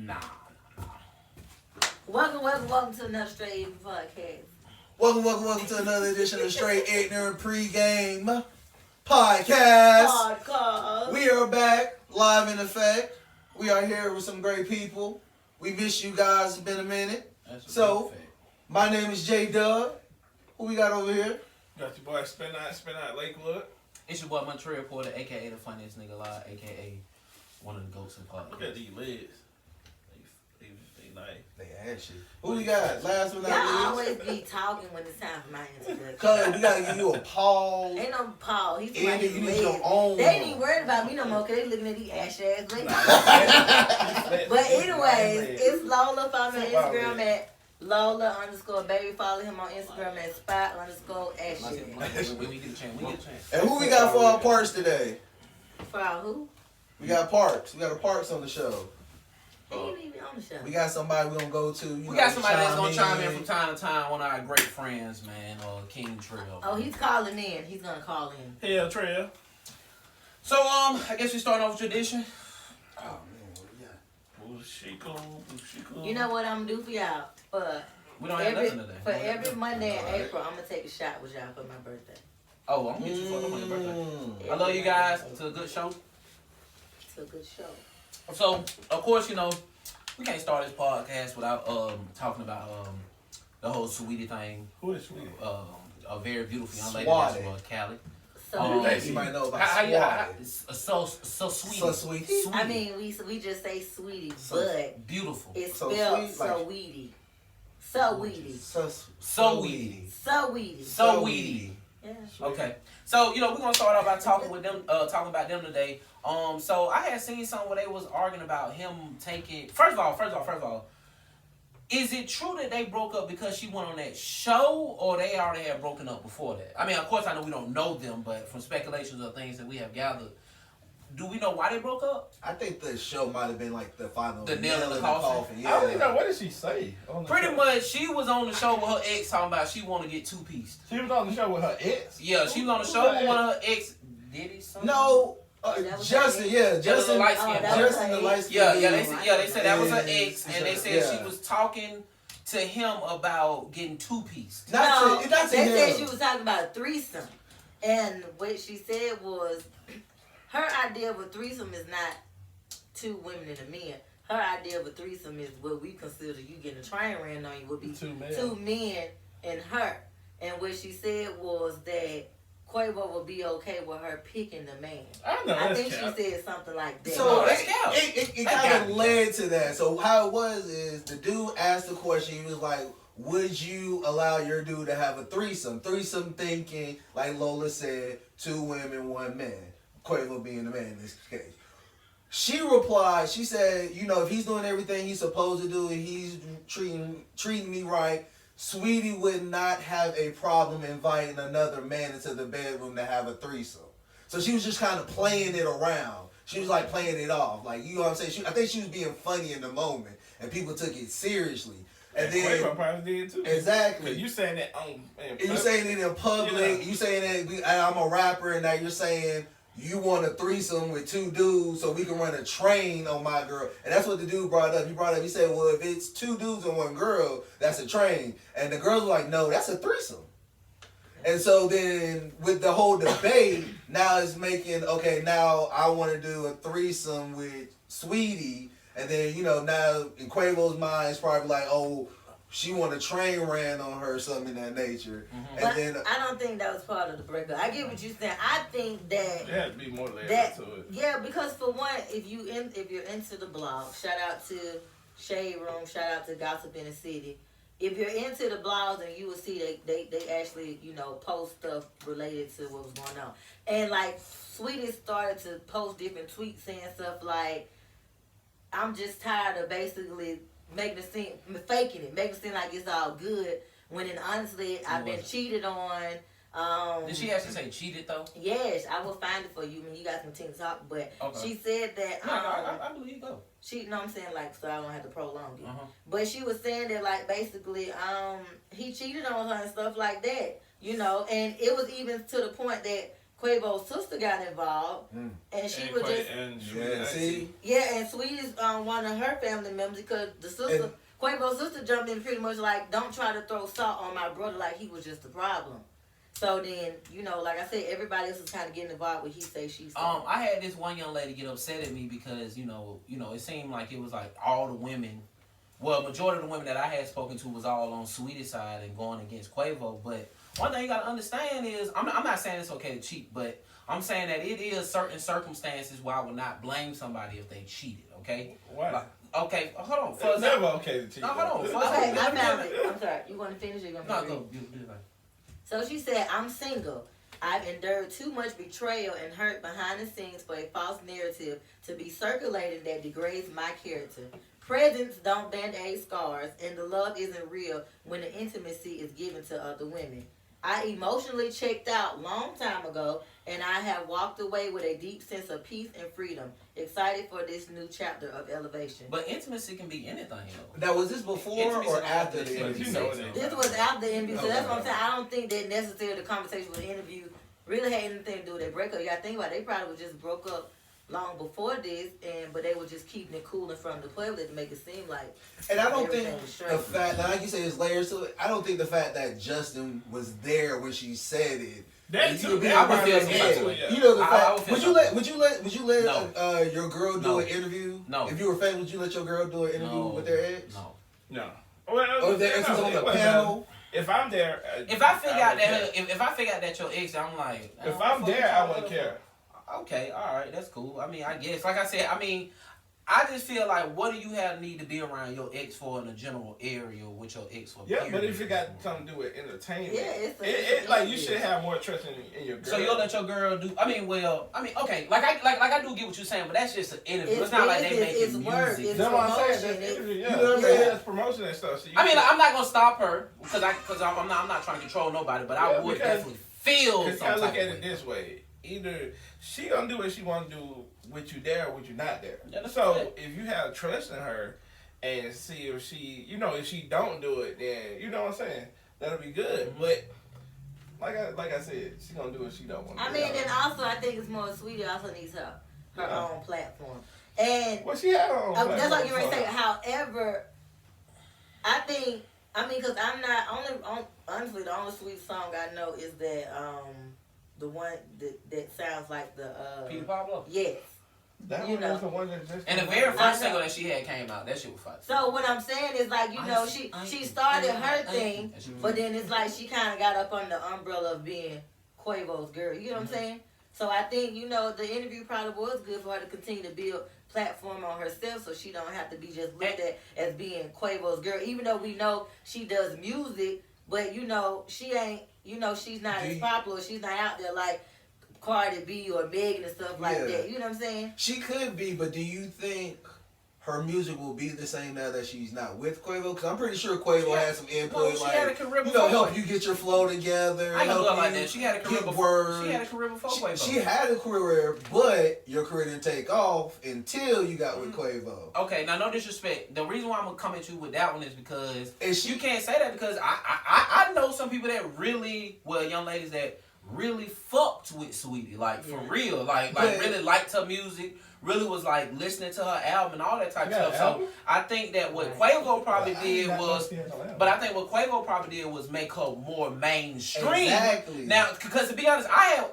Nah. Welcome to another Straight Ignorant podcast. Welcome to another edition of Straight Ignorant Pregame Podcast. We are back, live in effect. We are here with some great people. We miss you guys. It's been a minute. So, my name is J Dub. Who we got over here? Got your boy Spin Out Lakewood. It's your boy Montreal Porter, aka the funniest nigga alive, aka one of the goats in podcast. Look at these legs. They nice. They ass shit. Who we got? Last but Y'all not least. always be talking when it's time for my introduction. Cuz we gotta give you a pause. Ain't no Paul. He's And like you need your own. They ain't even worried about me no more because they looking at these ass But anyways, it's Lola. Follow me on Instagram at Lola_baby. Follow him on Instagram at Spot_Ashley. We get a chance. And who we got for our parts today? For our who? We got Parks. We got a Parks on the show. He ain't even on the show. We got somebody we're gonna go to. We got somebody that's gonna chime in from time to time. One of our great friends, man, King Trail. Oh, he's calling in. He's gonna call in. Hell, Trail. So I guess we starting off with tradition. Oh man, what we got? Bushiko. You know what I'm gonna do for y'all? We don't have nothing today. For every Monday in April, I'm gonna take a shot with y'all for my birthday. Oh, I'm gonna get you for on your birthday. I love you guys. It's a good show. It's a good show. So, of course, you know, we can't start this podcast without talking about the whole Sweetie thing. Who is Sweetie? A very beautiful young lady Swatty. named Callie. So You might know about How Swatty. so sweet. So sweet. I mean, we just say sweetie, So but Beautiful. it's So spelled sweet, like- so weedy. So weedy. So weedy. So weedy. So weedy. Yeah. Okay. So, you know, we're gonna start off by talking about them today. So I had seen something where they was arguing about him taking first of all, is it true that they broke up because she went on that show, or they already had broken up before that? I mean, of course I know we don't know them, but from speculations of things that we have gathered, do we know why they broke up? I think the show might have been like the final The nail in the coffin. Yeah. I don't even know. What did she say? On the Pretty show? much, she was on the show with her ex talking about she want to get two-pieced. She was on the show with her ex. Yeah, she was on the show with one of her ex. Did he? Something? No, That was Justin. her Yeah, Justin Justin. light Oh, skin. that was Justin, her the ex. light skin. Yeah, they said that was her Yeah, ex, and they said yeah. she was talking to him about getting two-pieced. Not to they him. said she was talking about a threesome, and what she said was her idea of a threesome is not two women and a man. Her idea of a threesome is what we consider you getting a train ran on you would be Two men and her. And what she said was that Quavo would be okay with her picking the man. I know. I that's think cap. she said something like that. So No, that's cap. it That's kind cap. of led to that. So how it was is the dude asked the question. He was like, "Would you allow your dude to have a threesome?" Threesome thinking, like Lola said, 2 women, 1 man. Quavo being the man in this case. She replied. She said, "You know, if he's doing everything he's supposed to do, and he's treating me right, Sweetie would not have a problem inviting another man into the bedroom to have a threesome." So she was just kind of playing it around. She was like playing it off, like, you know what I'm saying. I think she was being funny in the moment, and people took it seriously. And then Quavo probably did too. exactly. Cause you saying that on. And you saying it in public. Yeah. You saying that I'm a rapper, and now you're saying you want a threesome with 2 dudes so we can run a train on my girl. And that's what the dude brought up. He said, well, if it's 2 dudes and 1 girl, that's a train. And the girls were like, no, that's a threesome. And so then with the whole debate, now it's making, okay, now I want to do a threesome with Sweetie. And then, you know, now in Quavo's mind, it's probably like, oh, she want a train ran on her or something in that nature. Mm-hmm. But And then I don't think that was part of the breakup. I get what you're saying. I think that There had to be more layers that to it. yeah, because for one, if you're into the blog, shout out to Shade Room, shout out to Gossip in the City. If you're into the blogs, and you will see they actually, you know, post stuff related to what was going on. And like Sweetie started to post different tweets saying stuff like, I'm just tired of basically making it seem like it's all good, when honestly I've been cheated on. Did she actually say cheated though? Yes, I will find it for you when you guys continue to talk. But Okay. she said that No, I believe you go. she, no, I'm saying like, so I don't have to prolong it. Uh-huh. But she was saying that like basically, he cheated on her and stuff like that, you know. And it was even to the point that Quavo's sister got involved, and she was just and Sweetie's one of her family members because the sister Quavo's sister jumped in pretty much like, don't try to throw salt on my brother like he was just a problem. So then, like I said, everybody else is kind of getting involved with he say, she say. I had this one young lady get upset at me because, it seemed like it was like all the women, well, majority of the women that I had spoken to was all on Sweetie's side and going against Quavo. But one thing you got to understand is, I'm not saying it's okay to cheat, but I'm saying that it is certain circumstances where I would not blame somebody if they cheated, okay? Why? Like, okay, hold on. It's never okay to cheat. No, hold on. Okay, I found it. I'm sorry. You want to finish or you want to No, read? go. So she said, I'm single. I've endured too much betrayal and hurt behind the scenes for a false narrative to be circulated that degrades my character. Presents don't band-aid scars, and the love isn't real when the intimacy is given to other women. I emotionally checked out long time ago, and I have walked away with a deep sense of peace and freedom, excited for this new chapter of elevation. But intimacy can be anything, though. Now, was this before or after the interview? This was after the interview, so that's what I'm saying. I don't think that necessarily the conversation with the interview really had anything to do with their breakup. You gotta think about it. They probably just broke up long before this, but they were just keeping it cool in front of the public to make it seem like. And I don't think everything was straight. the fact, like you say, there's layers to it. I don't think the fact that Justin was there when she said it. That too. I would feel some type of way. You know the I fact. would feel Would you let No. Your girl do No. an interview? No. If you were famous, would you let your girl do an interview with their ex? No. Well, Or if their ex was on the panel? If I'm there, If I figure out that your ex, I'm like, if I'm there, I wouldn't care. Okay, all right, that's cool. I mean, I guess, like I said, I just feel like, what do you need to be around your ex for in a general area with your ex for? Yeah, period? but if it got something to do with entertainment, it's like you should have more trust in your girl. So you'll let your girl do? Okay, like I do get what you're saying, but that's just an interview. It's not like they making music. That's what I'm saying. You know what I'm saying? It's promotion and stuff. So I'm not gonna stop her because I'm not trying to control nobody, but I would definitely feel some I type look of at way. it this way: either she gonna do what she want to do with you there, or with you not there. Yeah, that's so it. if you have trust in her, and see if she, if she don't do it, then you know what I'm saying. That'll be good. Mm-hmm. But like I said, she gonna do what she don't want to do. And also I think it's more Sweetie also needs her own platform. And well, she had her own platform. that's like you were saying. However, I think because I'm not honestly the only Sweet song I know is that the one that sounds like the Peter Pablo. Yes. That You one know. is the one that just. And the very first single that she had came out, that shit was fire. So what I'm saying is like she started her thing, but then it's like she kind of got up under the umbrella of being Quavo's girl. You know what I'm saying? So I think the interview probably was good for her to continue to build platform on herself, so she don't have to be just looked at as being Quavo's girl. Even though we know she does music, but she ain't. She's not as popular. She's not out there like Cardi B or Megan and stuff like that. You know what I'm saying? She could be, but do you think her music will be the same now that she's not with Quavo? Because I'm pretty sure Quavo had some input, she had a career before help you get your flow together. I ain't gonna help do it like you that. She had a career get before. words. She had a career before Quavo. She had a career, but your career didn't take off until you got with Quavo. Okay, now no disrespect. The reason why I'm gonna come at you with that one is because And you can't say that because I know some people that really, young ladies that really fucked with Sweetie, like for real, like really liked her music, really was like listening to her album and all that type of stuff. So I think that what Quavo probably did was, but I think what Quavo probably did was make her more mainstream. Exactly. Now, because to be honest, I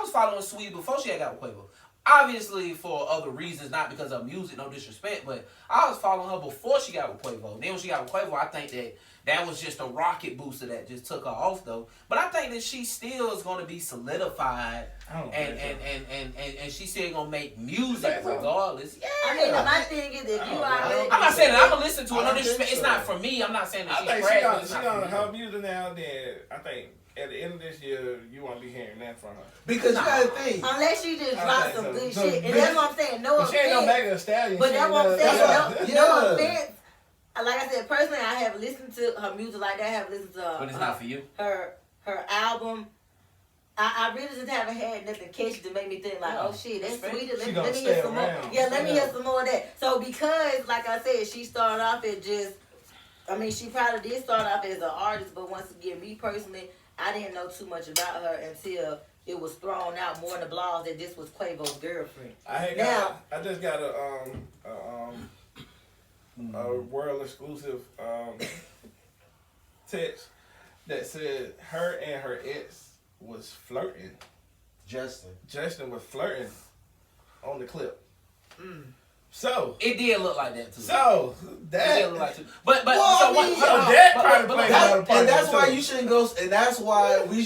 was following Sweetie before she had got with Quavo. Obviously for other reasons, not because of music, no disrespect, but I was following her before she got with Quavo. Then when she got with Quavo, I think that was just a rocket booster that just took her off though. But I think that she still is gonna be solidified and she's still gonna make music regardless. Yeah. My thing is if you already I'm not saying that I'm gonna listen to it, no disrespect. It's not for me. I'm not saying that I she's think trash. she on her music now, then I think at the end of this year, you won't be hearing that from her. Because you gotta think. Unless she just dropped some good shit. And that's what I'm saying. No offense. She ain't no Megan Thee Stallion. But that's what I'm saying. No offense. Like I said, personally, I have listened to her music like that. I have listened to But it's not for you. Her album. I really just haven't had nothing catchy to make me think like, oh shit, that's sweet. Let me hear some more. Yeah, let me hear some more of that. So because, like I said, she started off as she probably did start off as an artist, but once again, me personally, I didn't know too much about her until it was thrown out more in the blogs that this was Quavo's girlfriend. I just got a world exclusive text that said her and her ex was flirting. Justin was flirting on the clip. So it did look like that too. So it that did look like too. But Well, so I what? mean, So that but- probably but- played but- a lot of and that's why too. you shouldn't go. And that's why we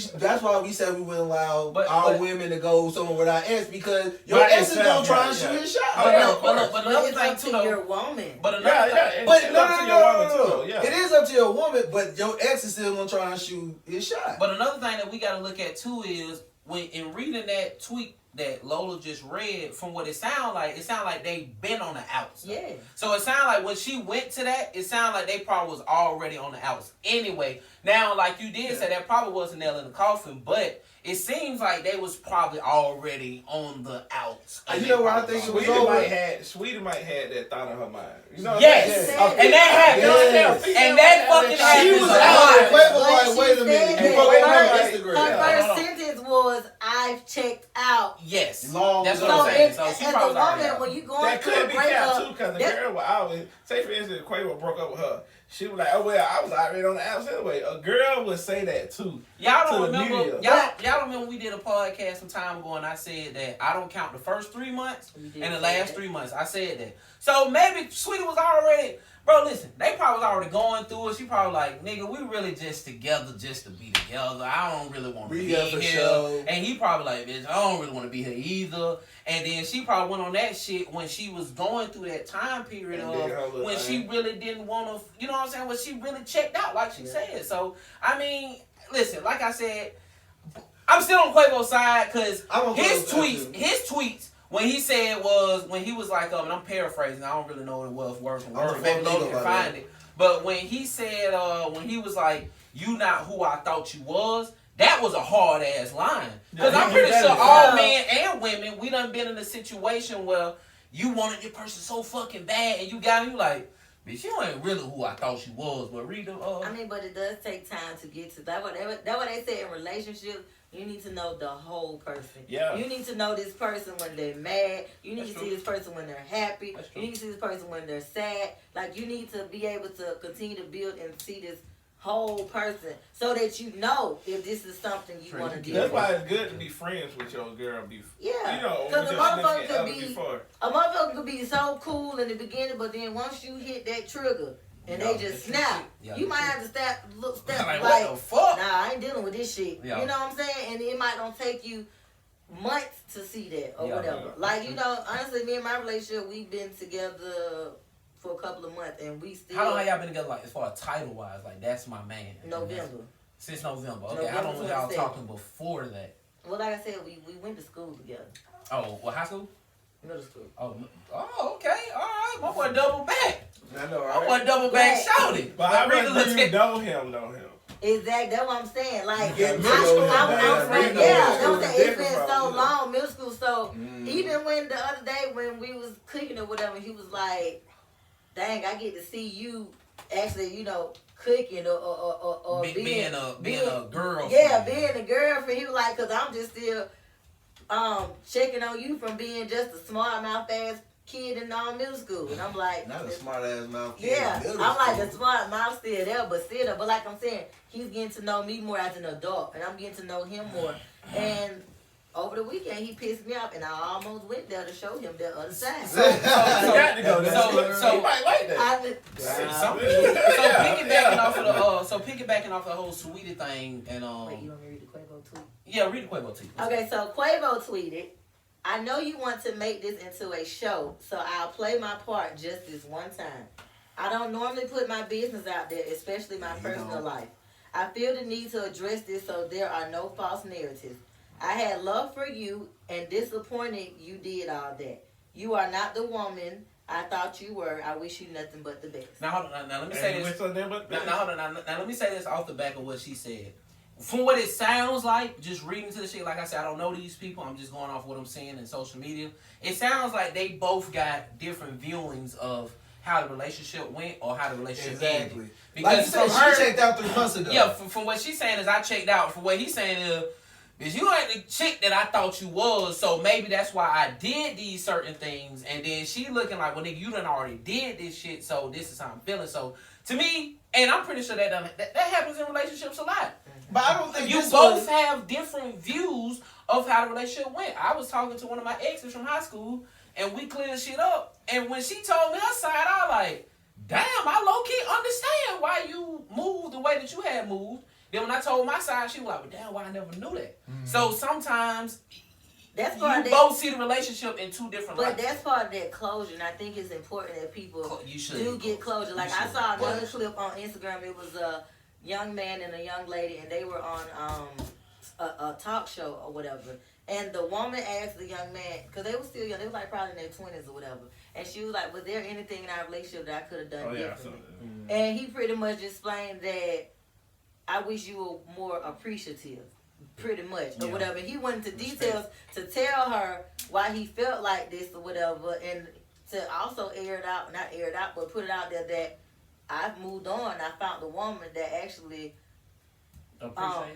said we wouldn't allow our women to go somewhere with our ex because your Right, ex is gonna exactly, try and yeah. shoot his shot. But Yeah, look, of but look, course. but But another it's thing up too to though. your woman. But another thing. it's But up no, to your woman too. Yeah. It is up to your woman, but your ex is still gonna try and shoot his shot. But another thing that we got to look at too is when in reading that tweet that Lola just read, from what it sounded like they been on the outs. Yeah. So it sounded like when she went to that, it sounded like they probably was already on the outs. Anyway, now like you did say, that probably wasn't nail in the coffin, but it seems like they was probably already on the outs. You know what I think it was Sweetie might had that thought in her mind. You know what Yes. I'm saying? And that happened. Yes. And that fucking She happened. was a out. lot. Wait a minute. Said Before that they went on her Instagram. Hold first on. sentence was, "I've checked out." Yes. Long That's what ago. I'm So, saying. as, So she as a probably was already woman, out. when you going That through a could be cap breakup, too, because the that- girl was always, say for instance, Quavo broke up with her. She was like, oh well, I was already on the outs anyway. A girl would say that too. Y'all to don't the remember? media. Y'all don't remember we did a podcast some time ago, and I said that I don't count the first 3 months You did and the say last that. 3 months. I said that. So maybe Sweetie was already, bro. Listen, they probably was already going through it. She probably like, nigga, we really just together just to be together. I don't really want to We be here here. for show. And he probably like, bitch, I don't really want to be here either. And then she probably went on that shit when she was going through that time period And did her of little when she thing. really didn't want to, you know what I'm saying? When she really checked out, like she said. So I mean, listen, like I said, I'm still on Quavo's side because I'm on his Quavo's side, his tweets, when he said was, when he was like, and I'm paraphrasing, I don't really know what it was word for word, maybe Logan can find it. But when he said, when he was like, you not who I thought you was, that was a hard ass line. Because Yeah, I'm pretty that sure is. all men and women, we done been in a situation where you wanted your person so fucking bad and you got me like, bitch, you ain't really who I thought you was. But read the, I mean, but it does take time to get to that. That's what they say in relationships. You need to know the whole person. Yeah. You need to know this person when they're mad. You need That's to true. see this person when they're happy. That's true. You need to see this person when they're sad. Like, you need to be able to continue to build and see this whole person so that you know if this is something you want to do. That's why it's good to be friends with your girl. Yeah. You know, Because with a your motherfucker significant could other be before. a motherfucker could be so cool in the beginning, but then once you hit that trigger and Yeah, they just that's true snap, shit. Yeah, you that's might true. have to step like, like, what the fuck? nah, I ain't dealing with this shit. Yeah. You know what I'm saying? And it might don't take you months to see that or Yeah, whatever. yeah. Like, you know, honestly, me and my relationship, we've been together for a couple of months and we still how long have y'all been together, like, as far as title wise? Like, that's my man. November. Since November. Okay, how long November was y'all 27th. talking before that? Well, like I said, we went to school together. Oh, what, high school? Middle school. Oh, okay. All right. My boy double back. I know, My right? boy double back Right. shouted. But how read much the do you know him? Exactly, that's what I'm saying. Like, You get I'm to know him, like, man. yeah, Middle that's what I'm school saying. It's different been from, so you know. long, middle school. So Mm. even when the other day when we was cooking or whatever, he was like, "Dang, I get to see you actually, you know, cooking or Being a girl. yeah, being a girlfriend." He was like, "Cause I'm just still checking on you from being just a smart mouth ass kid in middle school," and I'm like, Not a smart ass mouth kid. yeah, in middle I'm like school. the smart mouth still there, but still there. But like I'm saying, he's getting to know me more as an adult, and I'm getting to know him more. And over the weekend, he pissed me off, and I almost went there to show him the other side. So, You got to go there. so- He might like that. Some people- piggybacking off of the piggybacking off the whole Sweetie thing and Wait, you want me to read the Quavo tweet? yeah, read the Quavo tweet. Okay, so Quavo tweeted, "I know you want to make this into a show, so I'll play my part just this one time. I don't normally put my business out there, especially my personal life. I feel the need to address this so there are no false narratives. I had love for you and disappointed you did all that. You are not the woman I thought you were. I wish you nothing but the best." Now hold on. Now let me say And this. with them, but Now hold on. Now let me say this off the back of what she said. From what it sounds like, just reading to the shit, like I said, I don't know these people. I'm just going off what I'm seeing in social media. It sounds like they both got different viewings of how the relationship went or how the relationship ended. Exactly. Because Like you said, from her, she checked out 3 months ago. yeah, from what she's saying is I checked out. From what he's saying is, bitch, you ain't the chick that I thought you was, so maybe that's why I did these certain things. And then she looking like, well, nigga, you done already did this shit, so this is how I'm feeling. So to me, and I'm pretty sure that happens in relationships a lot. But I don't think you both have different views of how the relationship went. I was talking to one of my exes from high school, and we cleared shit up. And when she told me her side, I was like, damn, I low-key understand why you moved the way that you had moved. Then when I told my side, she was like, well, damn, why I never knew that. Mm-hmm. So sometimes that's part you both see the relationship in two different lights. But that's part of that closure, and I think it's important that people do get closure. Like, I saw another clip on Instagram. It was a young man and a young lady, and they were on a talk show or whatever. And the woman asked the young man, because they were still young, they were like probably in their 20s or whatever. And she was like, was there anything in our relationship that I could have done differently? Mm-hmm. And he pretty much explained that I wish you were more appreciative, pretty much, or whatever. He went into details to tell her why he felt like this or whatever, and to also not air it out, but put it out there that I've moved on. I found the woman that actually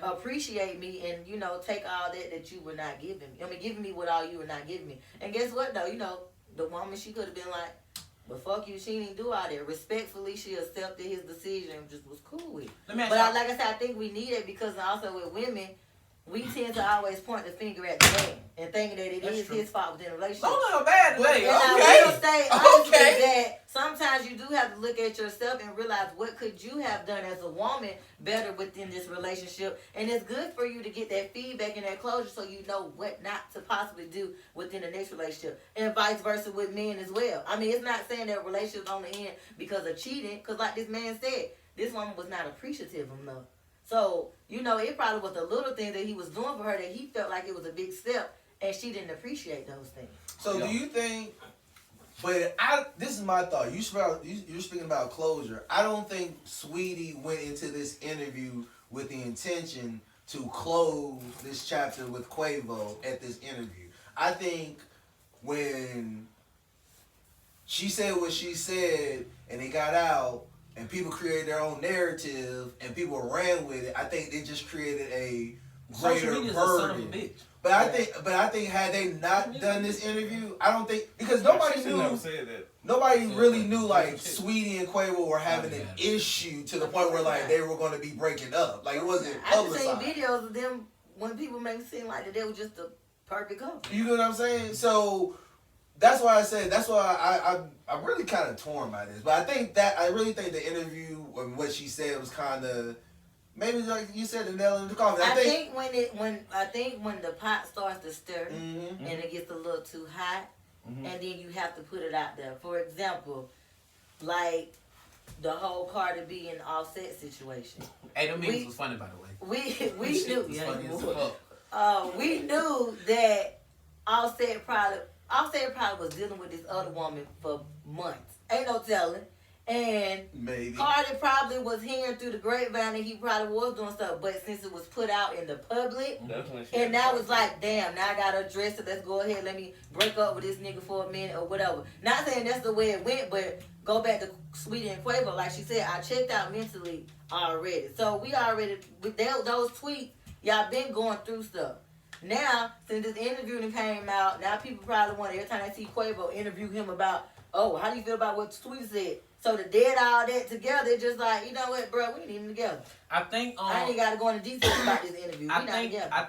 appreciate me and, you know, take all that you were not giving me. I mean, giving me what all you were not giving me. And guess what, though? You know, the woman, she could have been like, but fuck you, she didn't do all that. Respectfully, she accepted his decision and just was cool with it. Like I said, I think we need it because also with women, we tend to always point the finger at the man and thinking that it is his fault within a relationship. Oh, no, bad today. And I will say honestly that sometimes you do have to look at yourself and realize what could you have done as a woman better within this relationship. And it's good for you to get that feedback and that closure so you know what not to possibly do within the next relationship. And vice versa with men as well. I mean, it's not saying that relationships only end because of cheating, because like this man said, this woman was not appreciative enough. So, you know, it probably was the little thing that he was doing for her that he felt like it was a big step, and she didn't appreciate those things. So do you think, but this is my thought. You're speaking about closure. I don't think Sweetie went into this interview with the intention to close this chapter with Quavo at this interview. I think when she said what she said and it got out, and people created their own narrative, and people ran with it, I think they just created a greater burden. But I think had they not done this interview, I don't think, because nobody really knew like Sweetie and Quavo were having an issue to the point where like they were going to be breaking up. Like it wasn't publicized. I've seen videos of them when people make it seem like that they were just the perfect couple. You know what I'm saying? So that's why I'm really kind of torn by this. But I really think the interview and what she said was kind of maybe like you said, the nail in the coffin. I think when the pot starts to stir and it gets a little too hot, and then you have to put it out there. For example, like the whole Cardi B and Offset situation. Hey, them memes was funny, by the way. We knew. We knew that Offset probably was dealing with this other woman for months. Ain't no telling. And maybe Cardi probably was hearing through the grapevine that he probably was doing stuff. But since it was put out in the public, and now it's like, damn, now I gotta address it. Let's go ahead. Let me break up with this nigga for a minute or whatever. Not saying that's the way it went, but go back to Sweetie and Quavo. Like she said, I checked out mentally already. So we already, with those tweets, y'all been going through stuff. Now, since this interview came out, now people probably want, every time they see Quavo, interview him about, oh, how do you feel about what Sweetie said? So to dead all that together, it's just like, you know what, bro, we need them together. I think I ain't got to go into details about this interview. I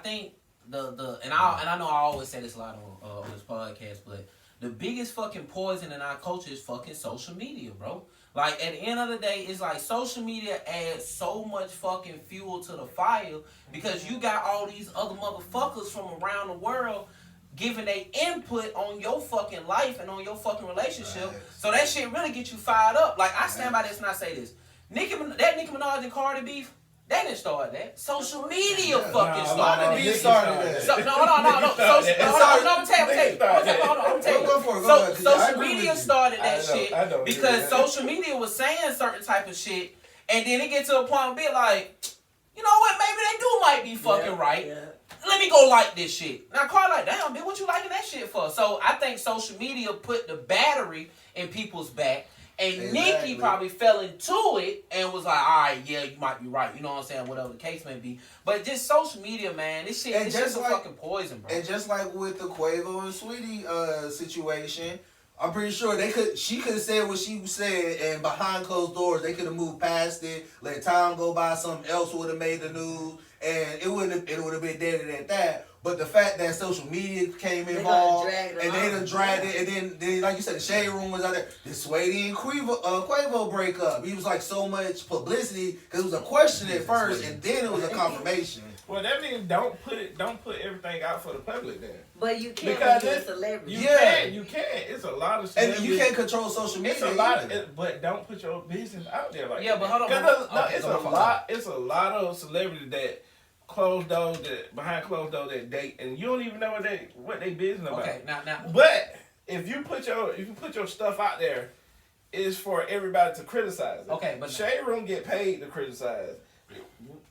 think and I know I always say this a lot on this podcast, but the biggest fucking poison in our culture is fucking social media, bro. Like, at the end of the day, it's like social media adds so much fucking fuel to the fire because you got all these other motherfuckers from around the world giving their input on your fucking life and on your fucking relationship. Right. So that shit really gets you fired up. Like, I stand by this and I say this. Nicki Minaj and Cardi B, they didn't start that. Social media fucking started that. Social media started that shit because social media was saying certain type of shit, and then it get to a point where be like, you know what, maybe they might be fucking right. Yeah. Let me go like this shit. Now Cardi like, damn, bitch, what you liking that shit for? So I think social media put the battery in people's back. And Nikki probably fell into it and was like, all right, yeah, you might be right. You know what I'm saying? Whatever the case may be. But just social media, man, this shit's like, fucking poison, bro. And just like with the Quavo and Sweetie situation, I'm pretty sure she could have said what she said, and behind closed doors, they could have moved past it, let time go by, something else would have made the news, and it would have been dead at that. But the fact that social media came involved, and they done dragged it, and then like you said, the Shade Room was out there. Did Sweetie and Quavo break up? He was like so much publicity because it was a question at first, and then it was a confirmation. Well, that means don't put everything out for the public then. But you can't because you're a celebrity. You can't. It's a lot of celebrities. And you can't control social media. It's a lot, but don't put your business out there like that. But hold on. It's a lot of celebrities that behind closed doors that date, and you don't even know what they business about. Okay, now. But if you put your stuff out there, it's for everybody to criticize it. Okay, but Shade Room get paid to criticize.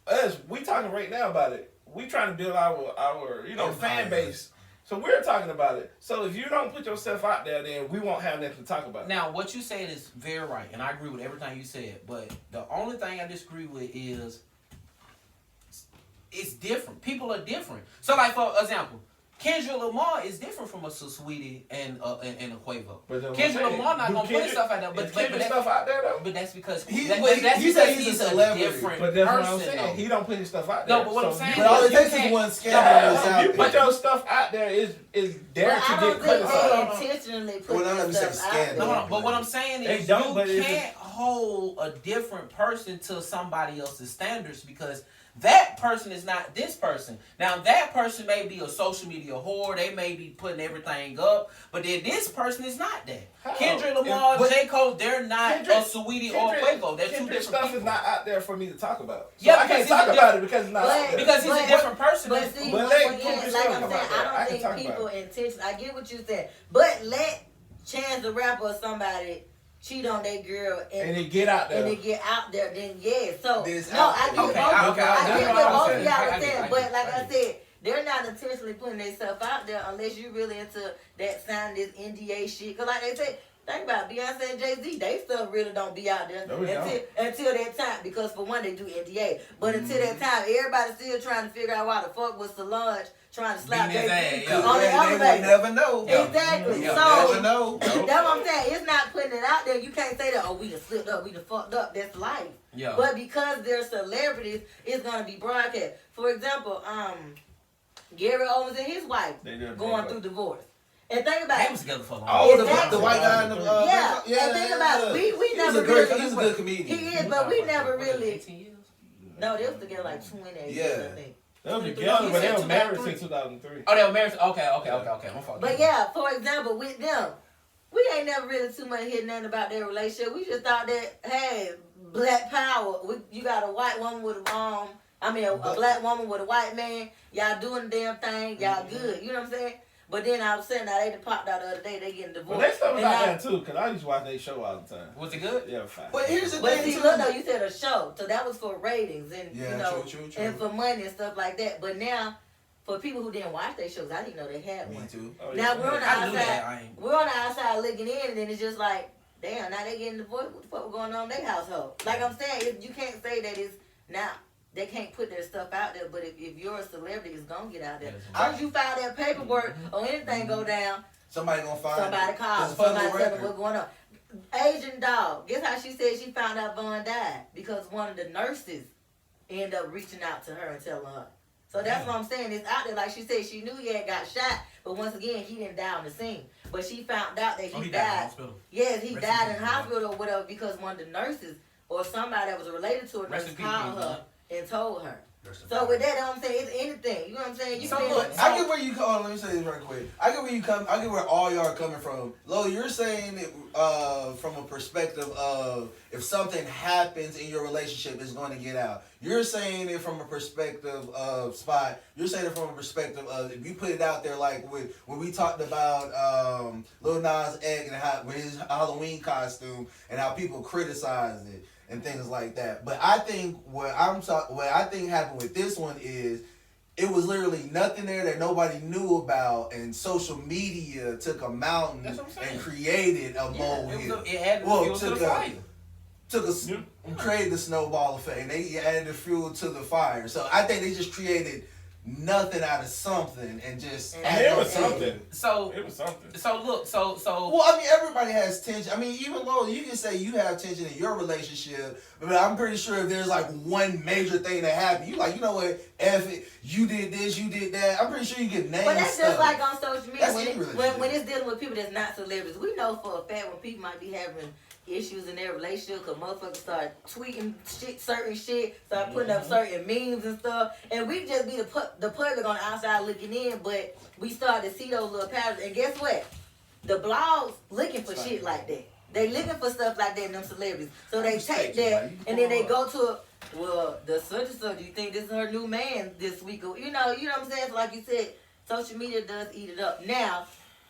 Us, we talking right now about it. We trying to build our fan base. So we're talking about it. So if you don't put yourself out there, then we won't have nothing to talk about. Now, what you said is very right, and I agree with everything you said. But the only thing I disagree with is it's different. People are different. So, like for example, Kendrick Lamar is different from a Sweetie and a Quavo. Kendrick Lamar not gonna put stuff out there, but stuff out there though. But that's because he's a different But that's person. what I'm saying. Though. He don't put his stuff out there. No, but what I'm saying but all it takes is one scandal. You put your stuff out there is there to get criticized. They intentionally put stuff out there. No, but what I'm saying is you can't hold a different person to somebody else's standards because that person is not this person. Now, that person may be a social media whore. They may be putting everything up. But then this person is not that. How? Kendrick Lamar, J. Cole, they're not a Sweetie or a Quavo. They're two different stuff people. Is not out there for me to talk about. So yeah, I can't talk about it because it's not out there. Because he's a different person. But see, like I'm saying, I don't think people intentionally. I get what you said. But let Chance the Rapper or somebody cheat on that girl and it get out there. Then yeah. So I get what both of y'all are saying. But like I said, they're not intentionally putting themselves out there unless you really into that sign this NDA shit. Cause like they say, think about it, Beyonce and Jay-Z, they stuff really don't be out there until that time. Because for one, they do NDA. But until that time, everybody's still trying to figure out why the fuck was Solange trying to slap Jay-Z on the elevator. They will never know. Exactly. Yeah. So never know. That's what I'm saying. It's not putting it out there. You can't say that, we done slipped up, we done fucked up. That's life. Yeah. But because they're celebrities, it's gonna be broadcast. For example, Gary Owens and his wife going through divorce. And think about it. They was together for a long time. The white guy in the and think about it. We never really. He's a good comedian. He is, but we never really. No, they was together like 28 years, I think. They were together, but they were married since 2003. Oh, they were married? Okay. But yeah, for example, with them, we ain't never really too much heard nothing about their relationship. We just thought that, hey, black power. You got a white woman with a black woman with a white man. Y'all doing the damn thing. Y'all good. You know what I'm saying? But then all of a sudden, now they popped out the other day. They getting divorced. But they stuff was out there too, because I used to watch their show all the time. Was it good? Yeah, fine. But here's the thing. But see, look though, you said a show, so that was for ratings and true. And for money and stuff like that. But now, for people who didn't watch their shows, I didn't know they had one. Me too. Now we're on the outside. We're on the outside looking in, and then it's just like, damn, now they getting divorced. What the fuck was going on in their household? Like I'm saying, you can't say that it's now. They can't put their stuff out there, but if you're a celebrity, it's gonna get out there. As you file that paperwork or anything go down, somebody gonna find somebody calls, somebody says what's going on. Asian dog, guess how she said she found out Vaughn died? Because one of the nurses ended up reaching out to her and telling her. So that's what I'm saying. It's out there. Like she said, she knew he had got shot, but once again, he didn't die on the scene. But she found out that he died. Yes, he died in hospital or whatever because one of the nurses or somebody that was related to her nurse called her and told her. So with that, I'm saying it's anything. You know what I'm saying? I get where you come. Let me say this right quick. I get where you come. I get where all y'all are coming from. Lo, you're saying it from a perspective of if something happens in your relationship, it's going to get out. You're saying it from a perspective of Spot. You're saying it from a perspective of if you put it out there, like when we talked about Lil Nas X and with his Halloween costume and how people criticized it. And things like that. But I think what I think happened with this one is it was literally nothing there that nobody knew about, and social media took a mountain That's what I'm saying. and created a It, molehill. it added Well, fuel to the took a- fire. Created the snowball effect, and they added the fuel to the fire. So I think they just created nothing out of something and just. And added It was on to something. So It was something. so look, so Well, I mean, everybody has tension. I mean, even Lola, you can say you have tension in your relationship, but I'm pretty sure if there's like one major thing that happened, you like, you know what, F it, you did this, you did that. I'm pretty sure you can name But that's stuff. just like on social media That's when, any when relationship. it's dealing with people that's not celebrities. We know for a fact when people might be having issues in their relationship because motherfuckers start tweeting certain shit, start putting up certain memes and stuff, and we just be the public on the outside looking in, but we start to see those little patterns. And guess what? The blogs looking for shit like that. They looking for stuff like that in them celebrities. So they take that and then they go to the such and such. Do you think this is her new man this week? Or, you know what I'm saying? So like you said, social media does eat it up. Now,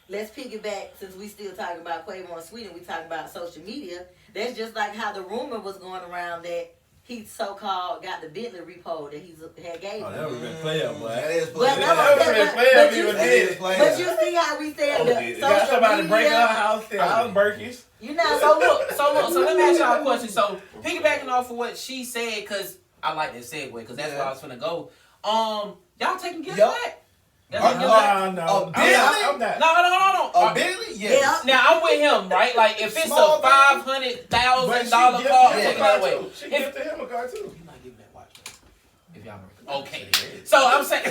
let's piggyback, since we still talking about Quavo and Sweden, we talking about social media. That's just like how the rumor was going around that he so-called got the Bentley repo that he had gave Oh, him. that would have been player, boy. That is But player. that That was- would have been player but if he you- was That is dead. player. But you see how we said Oh, the did. Got social somebody media, break her house, house Berkey's. you know, so let me ask y'all a question. So piggybacking off of what she said, because I like that segue, because that's where I was finna go. Y'all taking gifts Yup. back? Y'all taking gifts back? No. Bentley? I'm not. No. A Bentley? Yes. Yeah. Now I'm with him, right? Like if it's Small a Bentley. $500,000 But she car, I'm gifted taking him a that car away. too. She If- gifted him a car too. You might give me that watch, man. If y'all remember. Okay. So I'm saying. I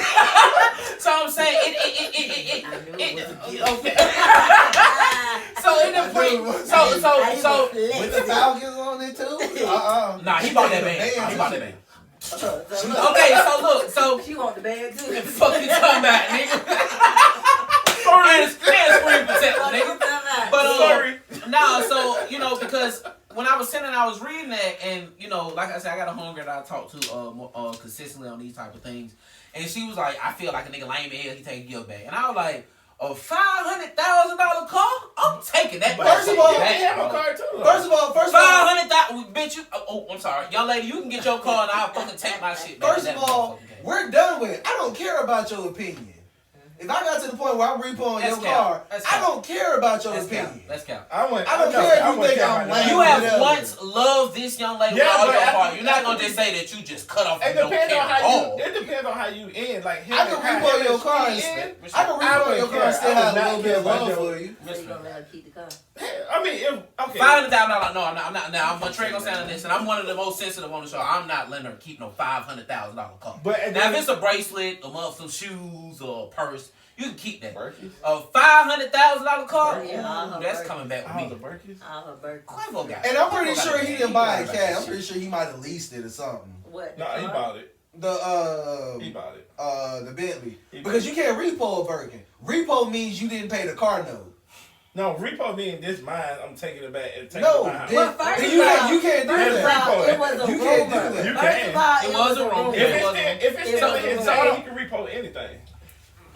knew it was a gift. Okay. Ah, So in the pre, so With the Falcons on it too? nah, he bought that man. Damn. He bought that man. so look, Okay, so look, so she want the bag too. fuck you talking about, nigga. And screen protector, nigga. But Sorry. nah, so because when I was sitting, I was reading that, and like I said, I got a homegirl that I talk to consistently on these type of things, and she was like, I feel like a nigga lame in hell, he take a gift back, and I was like, a $500,000 car? I'm taking that. First of all, He back, had a bro. car too. First of all, 500,000, bitch. I'm sorry, young lady. You can get your car, and I'll fucking take my shit back. First of all, we're done with it. I don't care about your opinion. If I got to the point where I'm repoing your car, I don't care about your opinion. Let's count. I don't care if you think I'm lame. You have whatever. once loved this young lady Yeah, with all but your after- heart. You're not gonna just say that you just cut off It and don't depends care on at how all. you. It depends on how you end. Like him I can and how repo him your and car she and end. I can repo your car and still have a little bit of love for you. So you gonna let her keep the car? I mean, okay. $500,000. No, I'm not. Now I'm Trey gonna sound this, and I'm one of the most sensitive on the show. I'm not letting her keep no $500,000 car. But Now if it's a bracelet, some shoes, or a purse, you can keep that. Berkey's. A $500,000 car, Yeah, ooh, that's coming back with All the me. Berkey's. All her birthday. Quavo got And I'm pretty Quavo got sure that. he didn't buy it got cash. that I'm shit. pretty sure he might have leased it or something. What? No, he bought it. He The bought it. the Bentley. He Because bought you can't repo a Birkin. Repo means you didn't pay the car note. No, repo mean this mine. I'm taking it back and taking No, it back. then, Well, first then of you all- can't do First that. of all, It was a You can't do rumor. that. You First can. of all, It was a rumor. If It it's wasn't- still, if it's it still wasn't inside, wrong. he can repo anything.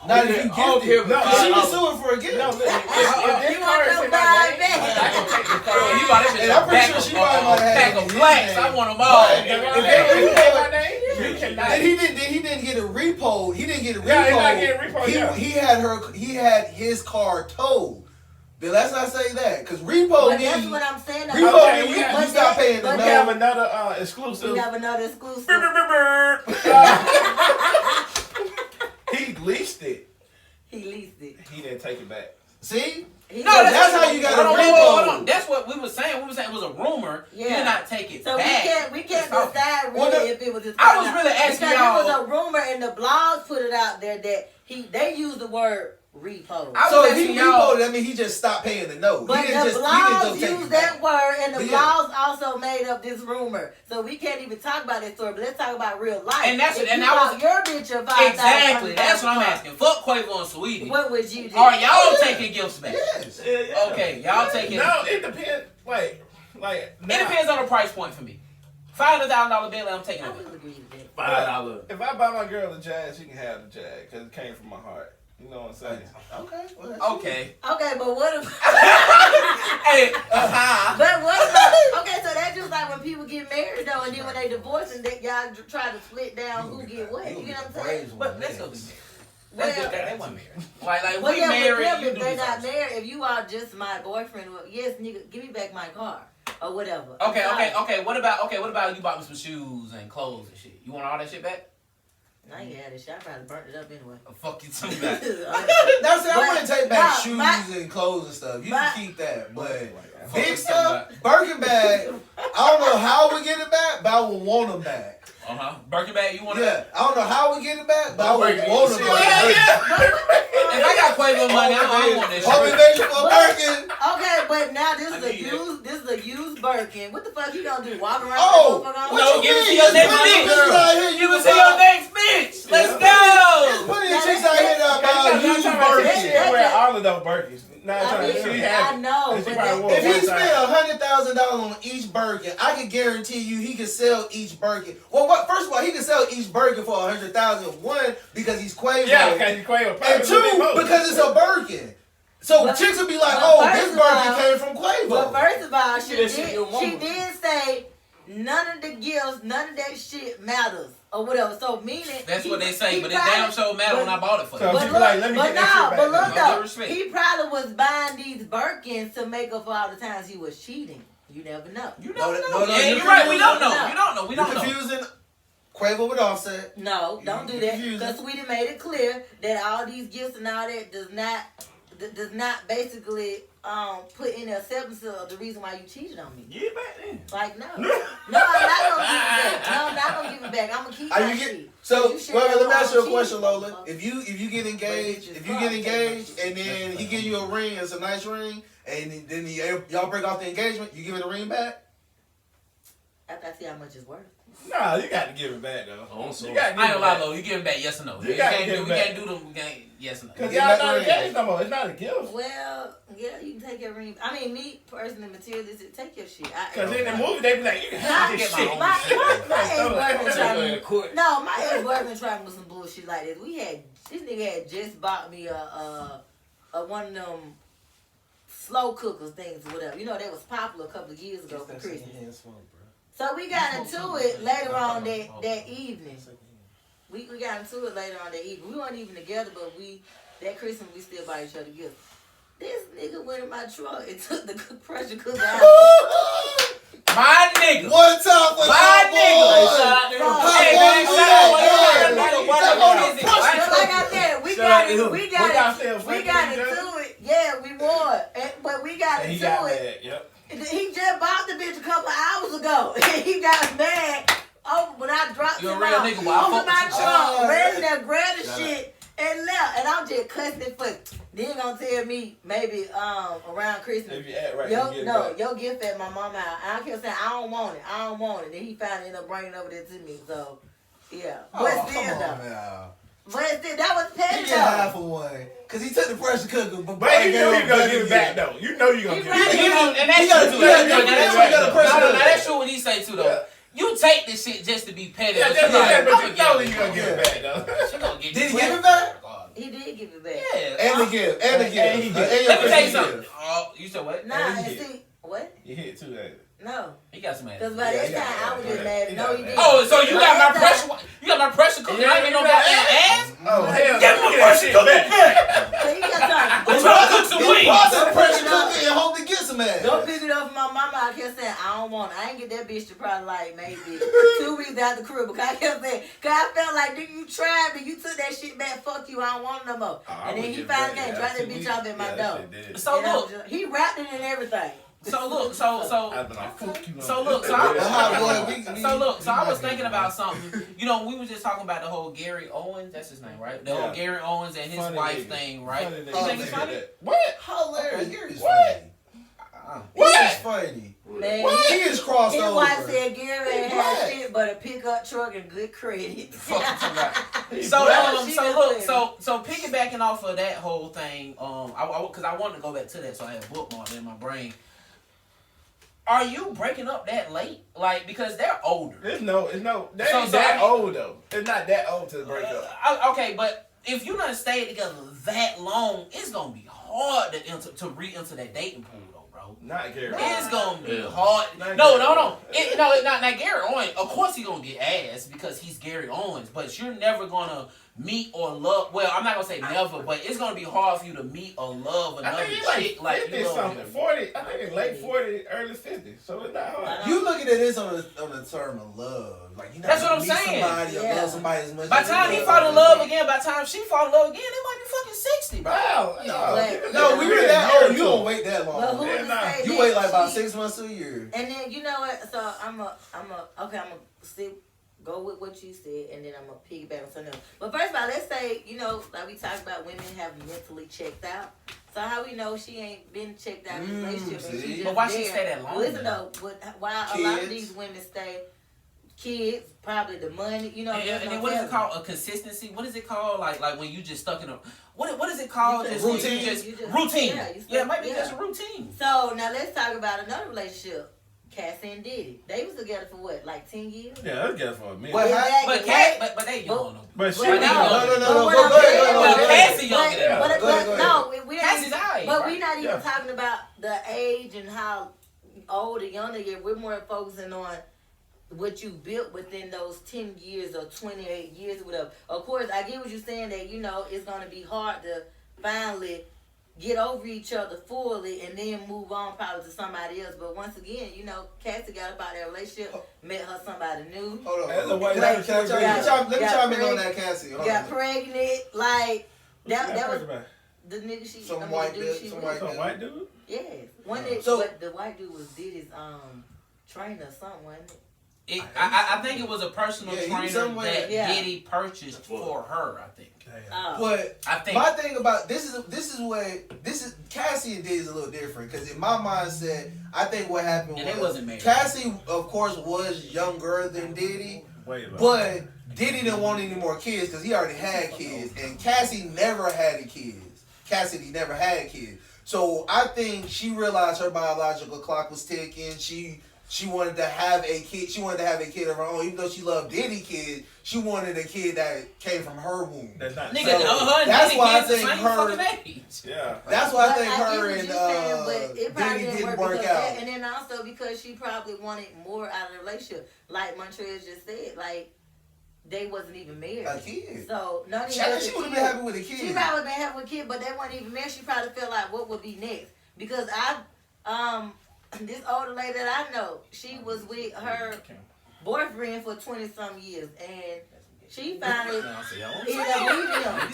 Not if you Oh, give it. no, She no. can sue it for a gift. No, listen, if this You car want is your in my vibe name, back. I can take the car. Oh, you bought that bitch And a I'm pretty pack sure of, she probably might have had pack it of in his blacks. name. I want them all. If it's in my name, you cannot. And he didn't get it repoed. He didn't get it repoed. Yeah, he not getting repoed, yeah. He had his car towed. But let's not say that, because repo But means that's what I'm saying. repo Okay, means we got- you stop paying the but We have note. another exclusive. We have another exclusive. He leased it. He leased it. He didn't take it back. See? He No, leased that's it. how you gotta Hold on, repo. hold on. That's what we were saying. We were saying it was a rumor. You Yeah. did not take it So back. we can't It's decide Well, really the- if it was his I car was or really not. asking because y'all- it was a rumor and the blogs put it out there that they used the word repo. I So was if he asking y'all. repoed, that means he just stopped paying the note. But he the didn't just blogs take used it that back. word, and the Yeah. blogs also made up this rumor. So we can't even talk about that story. But let's talk about real life. And that's- if and you I was- bought your bitch a $5,000 Exactly. That's what I'm car, asking. Fuck Quavo and Sweetie. What would you do? Are y'all Oh, yeah. taking gifts back? Yes. Yeah. Okay, y'all taking. No, it depends. Like It depends on the price point for me. $500,000 Bentley, I'm taking I it back. will agree with that. $5. If I buy my girl a Jag, she can have the Jag because it came from my heart. You know what I'm saying? Okay. Well, that's Okay. Okay, but what if? Hey. But what about? Okay, so that's just like when people get married though, and then when they divorce, and that y'all try to split down who get what. You know what I'm saying? But let's go be married. Well, That's good. They wasn't married. Like well, we yeah, married. but You if do they're this not other married, if you are just my boyfriend, well, yes, nigga, give me back my car or whatever. shit. Okay. What about you bought me some shoes and clothes and shit? You want all that shit back? I ain't had it. I probably burnt it up anyway. Fuck you too back. That's it. I wouldn't take back no, shoes and clothes and stuff. You can keep that, but Fuck big you stuff, too Birkin bag. I don't know how we get it back, but I would want them back. Birkin bag, you want Yeah, I don't know how we get it back, but I would Birkin, want them yeah, back. If I got Quavo money, I don't want that Home shit. invasion for Birkin. Okay, but now this I is a need used. This is a used Birkin. What the fuck you gonna do? Walk around? Oh, with that motherfucker on? what No, you give it to mean? your There's next plenty of bitch. bitches out here You you can can see your buy. next bitch. Let's There's go. plenty of chicks out here that buy used Birkin. She wear all of those Birkins. I mean, She I had know, and she but probably wore If it he one spent time. $100,000 on each Birkin, I can guarantee you he could sell each Birkin. Well, first of all, he can sell each Birkin for $100,000. One, because he's Quavo. Yeah, because you Quavo. And two, because it's a Birkin. So But- chicks will be like, but oh, first this of all- Birkin came from Quavo. But first of all, she That shit your mama. did say none of the gifts, none of that shit matters or whatever. So meaning That's he- what they say, he but it probably- damn sure matter when I bought it for So- you. But She look, like, let me but get that shit no, back. but look No though, disrespect. he probably was buying these Birkins to make up for all the times he was cheating. You never know. You No, never no, know. no, Yeah, you're you're right. We don't confusing. know. You don't know. We You're don't know. confusing Quavo with Offset. No, don't do You that. confusing. Because Sweetie made it clear that all these gifts and all that does not basically put in the acceptance of the reason why you cheated on me. Get back then. Like no, I'm not gonna give it back. No, I'm not gonna give it back. I'm gonna keep Are my you shit. get so? You should Well, have let me ask you a cheated. question, Lola. If you get engaged, and then he give you a ring, it's a nice ring, and then y'all break off the engagement, you give it a ring back. After I see how much it's worth. Nah, you got to give it back though. Oh, so- You got to I give ain't gonna it lie back. though. You give it back, yes or no. You We gotta can't give do. it We back. can't do them. We can't. Yes or no. Because Give y'all back not the ring. engaged no more. It's not a gift. Well, yeah, you can take your ring. I mean, me personally, materialistic, take your shit. Because in the movie, they be like, you can My, have this shit. my ex-boyfriend Take tried her me. to court. No, my ex-boyfriend tried me with some bullshit like this. This nigga had just bought me a one of them slow cookers things or whatever. You know, that was popular a couple of years ago for Christmas. So we got into it later on that evening. We got into it later on that evening. We weren't even together, but that Christmas we still bought each other gifts. This nigga went in my truck and took the pressure cooker out. My nigga. One time for My Hot nigga. Boy. Hey, man, Hot Boy. But like I said, we got Y'all into it. Yeah, we won. But we got And he into got it. mad. Yep. He just bought the bitch a couple hours ago. He got mad. Oh, when I dropped You a him real off nigga, boy. I over fuck my with you. trunk, ran there, grabbed the Shut shit, and left. And I'm just cussing it for. Then gonna tell me maybe around Christmas. If you act right, you get it back. Your gift at my mama house. I kept saying I don't want it. Then he finally ended up bringing it over there to me. So yeah, but Oh, still come on though. now. But still, that was He petty get half though. of one. Because he took the pressure cooker, but But you know you're going to give it back, though. You know you're going to He give it right. back. And that's You gotta true do too. that. That's You gotta press true. it. That's true what he say too though. You take this shit just to be petty. Yeah, but just you like, like that, but I'ma you get know it. you're going to give it back, though. She gonna get Did he it. give it back? He did give it back. Yeah. And the gift. And the And gift. he did. And your Let me tell you Christmas something. gift. Oh, you said what? Nah, And and he did. see what? You hit too late. No, He got some ass. because by Yeah, that he got time I was just mad. mad. He No, got he mad. didn't. Oh, so you By got my that time- pressure? You got my pressure cooker? I ain't no goddamn ass. Oh, hell. Give him a pressure cooker back. So you got time. I'm trying to cook some He wings. bought the pressure cooker and hope to get some ass. Go pick it up from my mama. I kept saying, I don't want it. I ain't get that bitch to probably like maybe 2 weeks out the crib. Because I kept saying, because I felt like, dude, you tried me. You took that shit back. Fuck you. I don't want it no more. And then he finally came, dropped that bitch off at my door. So And I was look, just- he wrapped it and everything. so look, I've been like, fuck you. So look, so I was Well, Hot Boy, we- So look, so I was we might thinking be about something. You know, we was just talking about the whole Gary Owens. That's his name, right? The whole Yeah. Gary Owens and his Funny wife nigga. thing, right? Funny You nigga. think he's funny? What? Hilarious. Gary's What? funny. What? He is funny. Man, He is crossed his over. wife said Gary ain't had What? shit but a pickup truck and good credit. Fuck you, right. He's So black. She so just look, said so piggybacking off of that whole thing, because I wanted to go back to that, so I had bookmarked in my brain. Are you breaking up that late? Like, because they're older. It's no, they So- ain't so that I mean- old though. It's not that old to break up. Okay, but if you done stayed together that long, it's gonna be hard to re-enter that dating pool, though, bro. Not Gary. It's gonna be Yeah. hard. Not No, Gary. no. It's not Gary Owens. Of course he gonna get ass because he's Gary Owens. But you're never gonna meet or love. Well, I'm not gonna say never, but it's gonna be hard for you to meet or love I another think chick he's like 50 you love something. him. 40. I think it's late 40, early 50. So it's not hard. You looking at this on the term of love, like you know, That's what I'm meet saying. Somebody or Yeah. love somebody as much. By as the time you he love fall in them. love again, by the time she fall in love again, they might be fucking 60, bro. Wow. Like- No, we were that old. You don't wait that long. But who Yeah, would nah. say You that wait like about she- 6 months to a year. And then you know what? So I'm go with what you said, and then I'm gonna piggyback on something else. But first of all, let's say like we talked about, women have mentally checked out. So how we know she ain't been checked out in a relationship? And see? she just But why she there? stay that long? Listen though, why a lot of Kids. these women stay? Kids, probably the money. You know. And that's then no what is it telling. called? A consistency? What is it called? Like when you just stuck in a what is it called? You Just just- when routine. you just routine. Yeah, you Yeah, it might be yeah. just a routine. So now let's talk about another relationship. Cassie and Diddy. They was together for what, like 10 years? Yeah, that's good for a minute. What happened? But Exactly. but they young. though. But she But But no, no, No. But Go what go I'm ahead. saying- Go Well, ahead. Cassie younger But, than her. but, Go ahead, go no, we Cassie's alright, but right? we're not even Yeah. talking about the age and how old or young they get. We're more focusing on what you built within those 10 years or 28 years or whatever. Of course, I get what you're saying that, it's going to be hard to finally get over each other fully and then move on probably to somebody else. But once again, Cassie got up out of that relationship, met her somebody new, Hold on. That's the way Can that I chime- should let me be. chime in Got on that, Cassie. Hold got on. pregnant, like, that was about the nigga she, Some I mean, white the dude dude, she some with. white some white dude. Yes. So- But the white dude was Diddy's trainer or something, wasn't it? I think it was a personal Yeah, he was trainer somewhere- that Yeah. Diddy purchased for her. I think. But I think. my thing about this is Cassie and Diddy is a little different because in my mindset, I think what happened And was they wasn't married. Cassie, of course, was younger than Diddy, Wait, but Diddy didn't want any more kids because he already had kids, and Cassie never had any kids. Cassidy never had kids, so I think she realized her biological clock was ticking. She wanted to have a kid. She wanted to have a kid of her own, even though she loved Diddy kids. She wanted a kid that came from her womb. That's not. Nigga, So, her and that's Diddy why I kids the think same her- fucking age. Yeah. That's why I But think get her what and you're saying, but it probably Diddy didn't work work because out. that, and then also because she probably wanted more out of the relationship. Like Montrez just said, like they wasn't even married. A kid. So none of She would have been happy with a kid. She probably been happy with a kid, but they weren't even married. She probably felt like what would be next. Because this older lady that I know, she was with her boyfriend for 20-some years, and she finally ended up leaving him.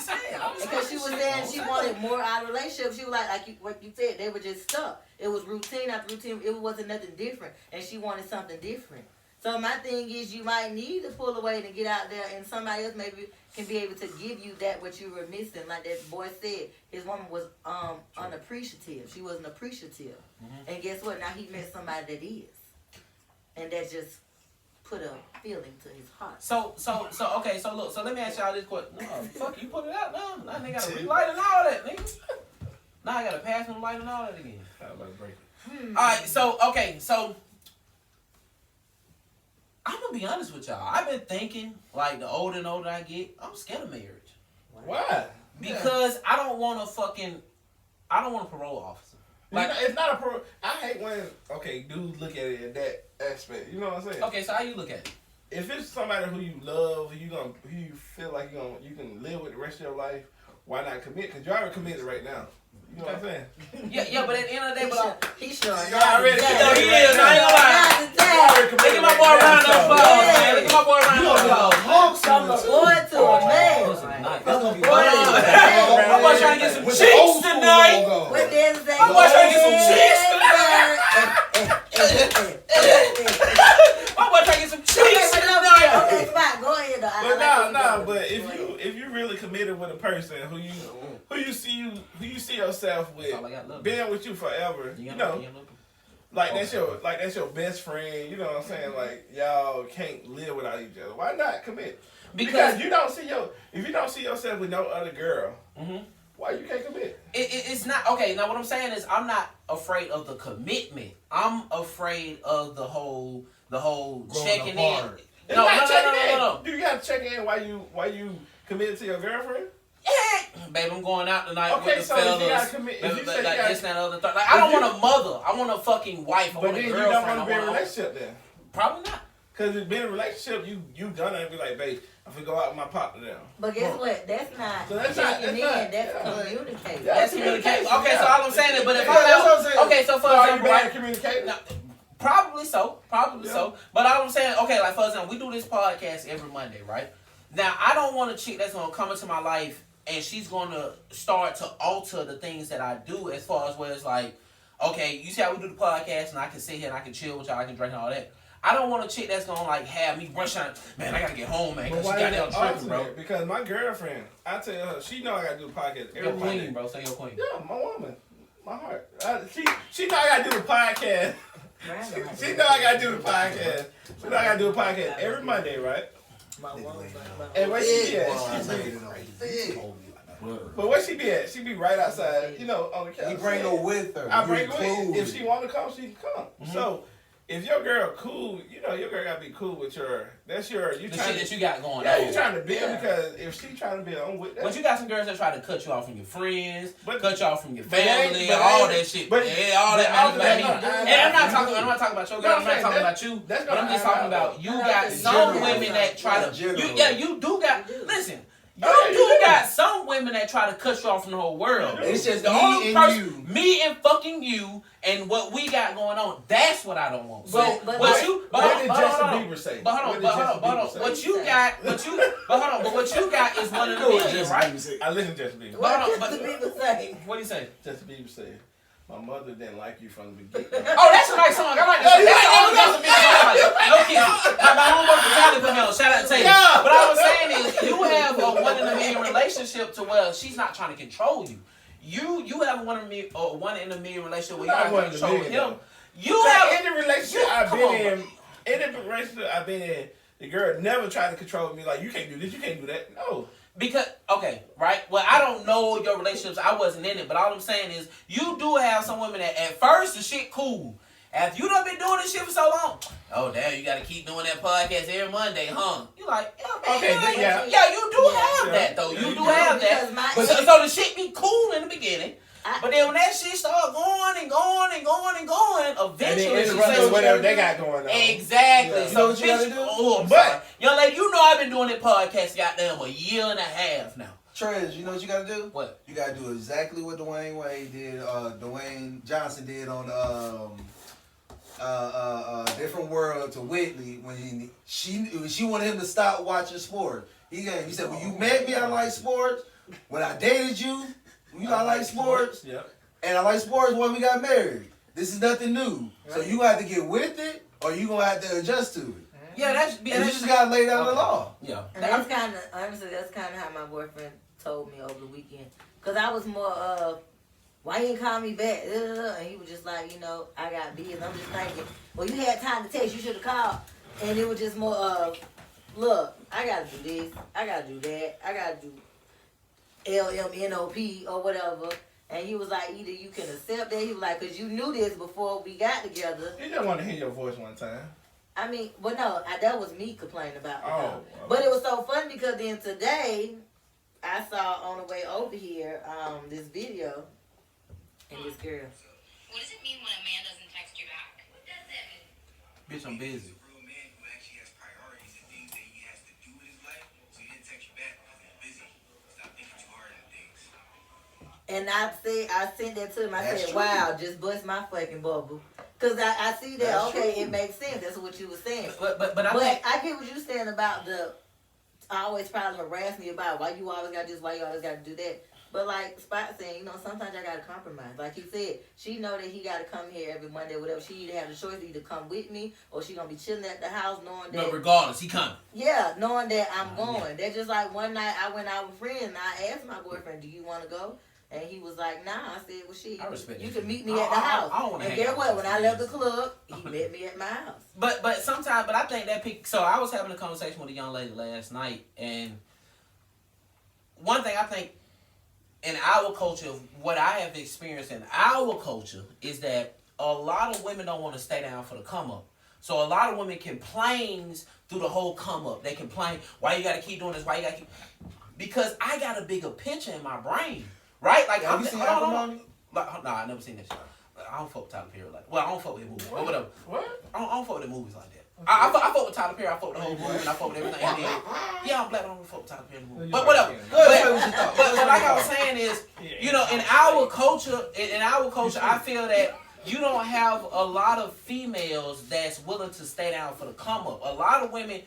Because she was saying she wanted more out of the relationship. She was what you said, they were just stuck. It was routine after routine. It wasn't nothing different. And she wanted something different. So my thing is you might need to pull away and get out there and somebody else maybe can be able to give you that what you were missing. Like that boy said, his woman was unappreciative. She wasn't appreciative. And guess what? Now he met somebody that is. And that just put a feeling to his heart. So okay, so look, so let me ask y'all this question. No, fuck, you put it out now. Now they gotta relight and all that, nigga. Now I gotta pass them light and all that again. I'm about to break it. Alright, so I'm gonna be honest with y'all. I've been thinking, like the older and older I get, I'm scared of marriage. Why? Because I don't want a parole officer. Like, It's not a pro. I hate when dudes look at it in that aspect. You know what I'm saying? okay, so how you look at it? If it's somebody who you love, who you feel like you can live with the rest of your life, why not commit? Because you're already committed right now. You know what I'm saying? Yeah, but at the end of the day, He's showing. You already No, he committed is. right I ain't now. gonna lie. Look at my boy round of applause, man. Look at my boy round of applause. From a boy to a man. That's gonna be Boy, bad. My boy trying to get some With the cheeks old school tonight. logo. What did it say? My boy trying to get some cheeks My boy trying to get some cheeks tonight. Okay, fine. Go ahead. Though. But I no. But if you really committed with a person who you see yourself with, That's all I got, love. being with you forever, you know, like that's your best friend. You know what I'm saying? Like y'all can't live without each other. Why not commit? Because you don't see if you don't see yourself with no other girl, why you can't commit? It's not okay. Now what I'm saying is I'm not afraid of the commitment. I'm afraid of the whole Growing checking apart. in. No. No. You gotta check in why you committed to your girlfriend. baby, I'm going out tonight Okay, with the so if you fellas. gotta commit, if you say you Like gotta, this, that, and the other thing. Like, I don't want a mother. I want a fucking wife. I but want then a you girlfriend. don't want to be in a I want relationship then. Probably not. Because if being in a relationship, you gonna be like, babe, I'm gonna go out with my partner now. But guess what? That's not So that's not- checking that's in. not- That's yeah. communicating. Yeah. That's communication. Okay, so all I'm saying is, but if Yeah, that's what I'm I'm saying. out, okay, so for So are you example, bad right? at communicating? No, probably so. Yeah. So. But all I'm saying, okay, like for example, we do this podcast every Monday, right? Now, I don't want a chick that's gonna come into my life and she's gonna start to alter the things that I do as far as where it's like, okay, you see how we do the podcast and I can sit here and I can chill with y'all, I can drink and all that. I don't want a chick that's gonna like have me rush out. Man, I gotta get home, man, But because she why got is down that tripping, bro. alternate? Because my girlfriend, I tell her, she know I gotta do the podcast Your every Monday. queen, bro. Say your queen. Yeah, my woman, my heart. She know I gotta do the podcast. She know I gotta do the podcast. She know I gotta do the podcast every Monday, right? And where she be at? But where she be at? She be right outside, you know, on the couch. You bring her with her. I You bring her with. include If she want to come, she can come. Mhm. So if your girl cool, you know, your girl gotta be cool with your. That's your. You The trying shit to. that you got going Yeah, on. you trying to build Yeah. because if she trying to build, I'm with that. But you got some girls that try to cut you off from your friends, But- cut you off from your but it ain't- family, but it all ain't- that shit. but- Yeah, all but that matters all about that- me. no, And I'm not talking about your girl. No, I'm not talking about you. That's But I'm just not talking about you got That's some general. women that try to. General. You do got. You do. Listen. Oh, yeah, You you do do. got some women that try to cut you off from the whole world. It's just The me only and person, you. me and fucking you, and what we got going on. That's what I don't want. So, But- what but- you? What But did hold Justin on. Bieber say? But hold on, What did but hold on, Justin but hold Bieber on. say? What you got? But hold on. But what you got is one of the men, right? I listen to Justin Bieber. But hold on, What but- does the people say? What do you say? Justin Bieber said, "My mother didn't like you from the beginning." Oh, that's a nice song. I like that song. That's the only Justin Bieber song I like. No kidding. My homeboy from Cali put me on. Shout out to Taylor. Yeah. But I was saying is, you have a one in a million relationship to where she's not trying to control you. You have a one in a million relationship where you're Not not one going in to a control million, him. You have. In the relationship you- I've come been on, in, the girl never tried to control me. Like, you can't do this, you can't do that. No. Because, okay, right? Well, I don't know your relationships. I wasn't in it. But all I'm saying is, you do have some women that at first the shit cool. After you done been doing this shit for so long, oh, damn, you got to keep doing that podcast every Monday, huh? You like, yeah, man, Okay, like, yeah. yeah, you do Yeah. have Yeah. that, though. Yeah, You you do do. have Because that. my- But so the shit be cool in the beginning. I- But then when that shit start going and going and going and going, And eventually then she interrupt says, whatever they got going on. exactly. Yeah. So You know what you bitch, gotta do? oh, I'm But- sorry. Young lady, you know I've been doing that podcast goddamn a year and a half now. Trez, you know what you gotta do? What? You gotta do exactly what Dwayne Wade did, Dwayne Johnson did on Different World to Whitney when she wanted him to stop watching sports. He said, when you met me, I like sports. When I dated you, I like sports. Yep. And I like sports when we got married. This is nothing new. So Right. you have to get with it or you gonna have to adjust to it. Yeah, that's And you just gotta lay down the Okay. law. Yeah. And that's kind of, honestly, that's kind of how my boyfriend told me over the weekend. Because I was more of, why you didn't call me back? And he was just like, you know, I got busy. I'm just thinking, well, you had time to text. You should have called. And it was just more of, look, I got to do this. I got to do that. I got to do LMNOP or whatever. And he was like, either you can accept that. He was like, because you knew this before we got together. You just want to hear your voice one time. I mean, well, no, that was me complaining about it. Oh. But it was so funny because then today, I saw on the way over here this video, and this girl. What does it mean when a man doesn't text you back? What does that mean? Bitch, I'm busy. A real man who actually has priorities and things that he has to do in his life, so he didn't text you back because he's busy. Stop thinking too hard on things. And I sent that to him. I That's said, true. wow, just bust my fucking bubble. Because I see that, That's okay, true. it makes sense. That's what you were saying. But I But think I get what you're saying about always trying to harass me about why you always got this, why you always got to do that. But like Spot saying, you know, sometimes I got to compromise. Like he said, she know that he got to come here every Monday, whatever. She either have the choice to either come with me or she going to be chilling at the house knowing that. but regardless, he coming. Yeah, knowing that I'm going. That's just like one night I went out with friends and I asked my boyfriend, do you want to go? And he was like, nah. I said, well, shit, I respect you that. can meet me I- at the I- house. I don't wanna And hang guess out what? with When I you. left the club, he met me at my house. But sometimes, but I think that so I was having a conversation with a young lady last night, and one thing I think in our culture, what I have experienced in our culture is that a lot of women don't want to stay down for the come up. So a lot of women complains through the whole come up. They complain, why you got to keep doing this? Why you got to keep? because I got a bigger picture in my brain, right? Like, Have you seen hold on. Acrimony? Like, nah, I never seen that shit. I don't fuck with Tyler Perry like. Well, I don't fuck with his movies, but whatever. What? I don't fuck with the movies like that. I fuck with Tyler Perry. I fuck with the whole movie, and I fuck with everything he did. Yeah, I'm black. I don't fuck with Tyler Perry in the movie, but whatever. Go ahead, say what you thought. But like I was saying is, you know, in our culture, I feel that you don't have a lot of females that's willing to stay down for the come up. A lot of women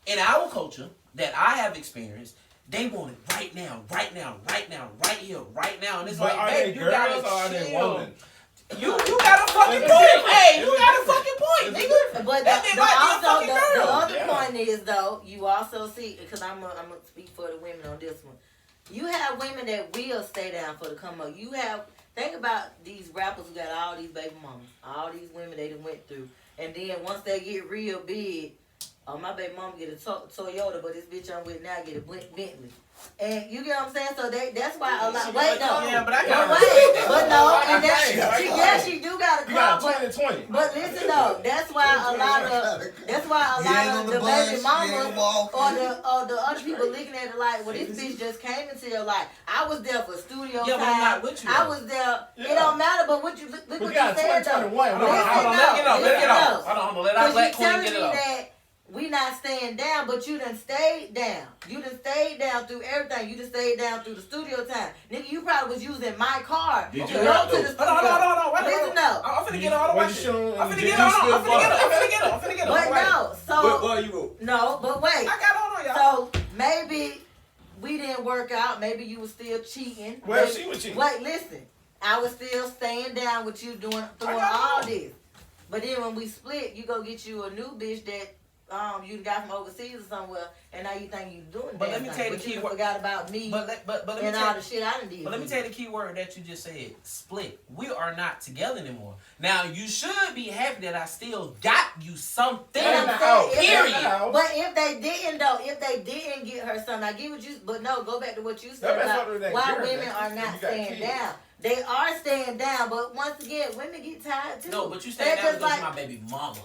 in our culture that I have experienced, they want it right now, right here, right now. And it's But like, are babe, they you girls gotta or are they chill. women? You got a fucking point. Hey, you got a fucking point, nigga. But That the nigga might be a also fucking the girl. other Yeah. point is though, you also see, because I'm gonna speak for the women on this one. You have women that will stay down for the come up. You have think about these rappers who got all these baby mamas, all these women they done went through, and then once they get real big, oh my baby mama get a Toyota, but this bitch I'm with now get a Bentley. And you get what I'm saying? So that's why a lot. Wait, no. Yeah, but I But got wait, but no, and Okay, that she do got a You car, got but 2020. but listen though, that's why a lot of the baby mamas or the other people looking at it like, well, this bitch just came into your life. I was there for studio Yeah, time. but I'm not with you, I though. was there. Yeah. It don't matter. But what you look We what you got said though. 2021. Hold on, Listen, let it get off. Let it get no. off. Hold on, let our Because black you queen telling get me it off. that we not staying down, but you done stayed down. You done stayed down through everything. You done stayed down through the studio time. Nigga, you probably was using my car to Did go you to not, the though? studio. Hold on. Wait, Listen though. I'm finna get all the What white you shit. showing? I'm finna Did get you it. still I'm finna get it. But no, so Where you go? no, but wait. I got on y'all. So maybe we didn't work out. Maybe you was still cheating. Well, Maybe- she was cheating. Wait, listen. I was still staying down with you doing all this. But then when we split, you go get you a new bitch that you got from overseas or somewhere, and now you think you doing. But let me tell you the but key you word. forgot about me But let me and tell all you. the shit I done did. But let me tell you the key word that you just said, split. We are not together anymore. Now, you should be happy that I still got you something. And I'm saying, Period. But if they didn't though, if they didn't get her son, I get what you. But no, go back to what you said That's about what they why get, women man. are You not got staying kids. down. They are staying down, but once again, women get tired too. No, but you stay They're down just because like, you're my baby mama.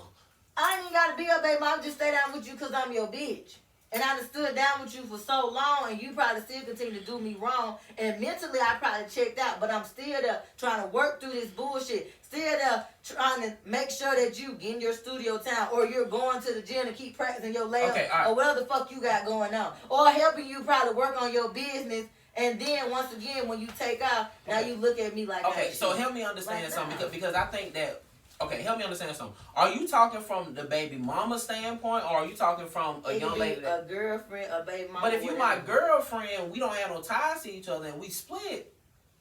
I ain't even gotta be your baby mom. Just stay down with you because I'm your bitch. And I done stood down with you for so long, and you probably still continue to do me wrong. And mentally, I probably checked out, but I'm still there trying to work through this bullshit. Still there trying to make sure that you get in your studio time, or you're going to the gym to keep practicing your layup, Okay, all right. or whatever the fuck you got going on, or helping you probably work on your business. And then once again, when you take off, now you look at me like, Okay, that so shit. help me understand Like something that. because I think that. Okay, help me understand something. Are you talking from the baby mama standpoint, or are you talking from a It young could lady be that? a girlfriend, a baby mama. But if you my whatever. girlfriend, we don't have no ties to each other, and we split.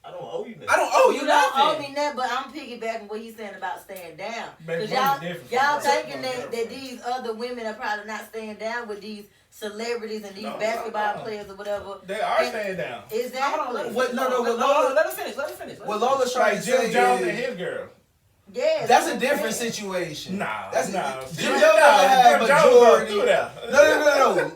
I don't owe you that. I don't owe You you don't owe nothing. me that, but I'm piggybacking what he's saying about staying down. Baby Cause mama's different y'all from thinking girlfriend. that these other women are probably not staying down with these celebrities and these No, basketball no. players or whatever. They are And- staying down. Exactly. Hold on, let What- no, no, Lola- let us finish. What Lola's trying Like to Jim say Jones and is his girl. Yes, that's a I'm different saying. situation. Nah, That's nah. Jim Jones doesn't have Jim Jones don't majority. do that. No.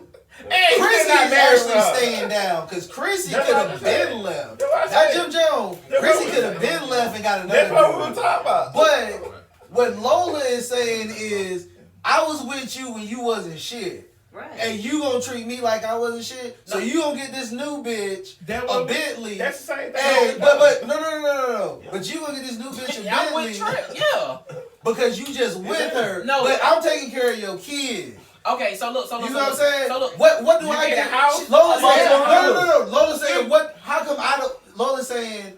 Hey, Chrissy not is married actually to her. staying down because Chrissy That's could what have I'm saying. been left. That's what I'm Not saying. Jim Jones. That's Chrissy what could I'm have saying. been left and got another. That's what we dude. were talking about. But what Lola is saying is, I was with you when you wasn't shit. Right. And you gonna treat me like I wasn't shit. So you gonna get this new bitch That a was- Bentley. That's the same thing. Hey, but no. But you gonna get this new bitch a Yeah, I'm with Bentley Trey. Yeah. because you just with her. No. But I'm taking care of your kid. Okay, so look, You know what I'm saying? So look, What do You I get a get? house? Lola Oh, saying, yeah. no. Lola saying, what? How come I don't? Lola saying,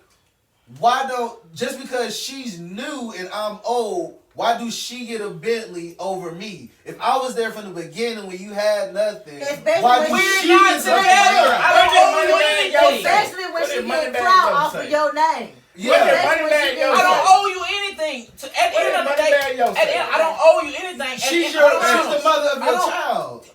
why don't? Just because she's new and I'm old, why do she get a Bentley over me? If I was there from the beginning when you had nothing, Especially why when do we're she not get something together. better? I don't owe you Money anything. bag, Especially when What she did Money get Bag clout Yo off say? of your name. Yeah. What did That's Money when Bag she Yo get I don't clout. owe you anything. At the end of the Money day, Bag Yo at the end, say? I don't owe you anything. She's hold on. she's the mother of I your don't- child.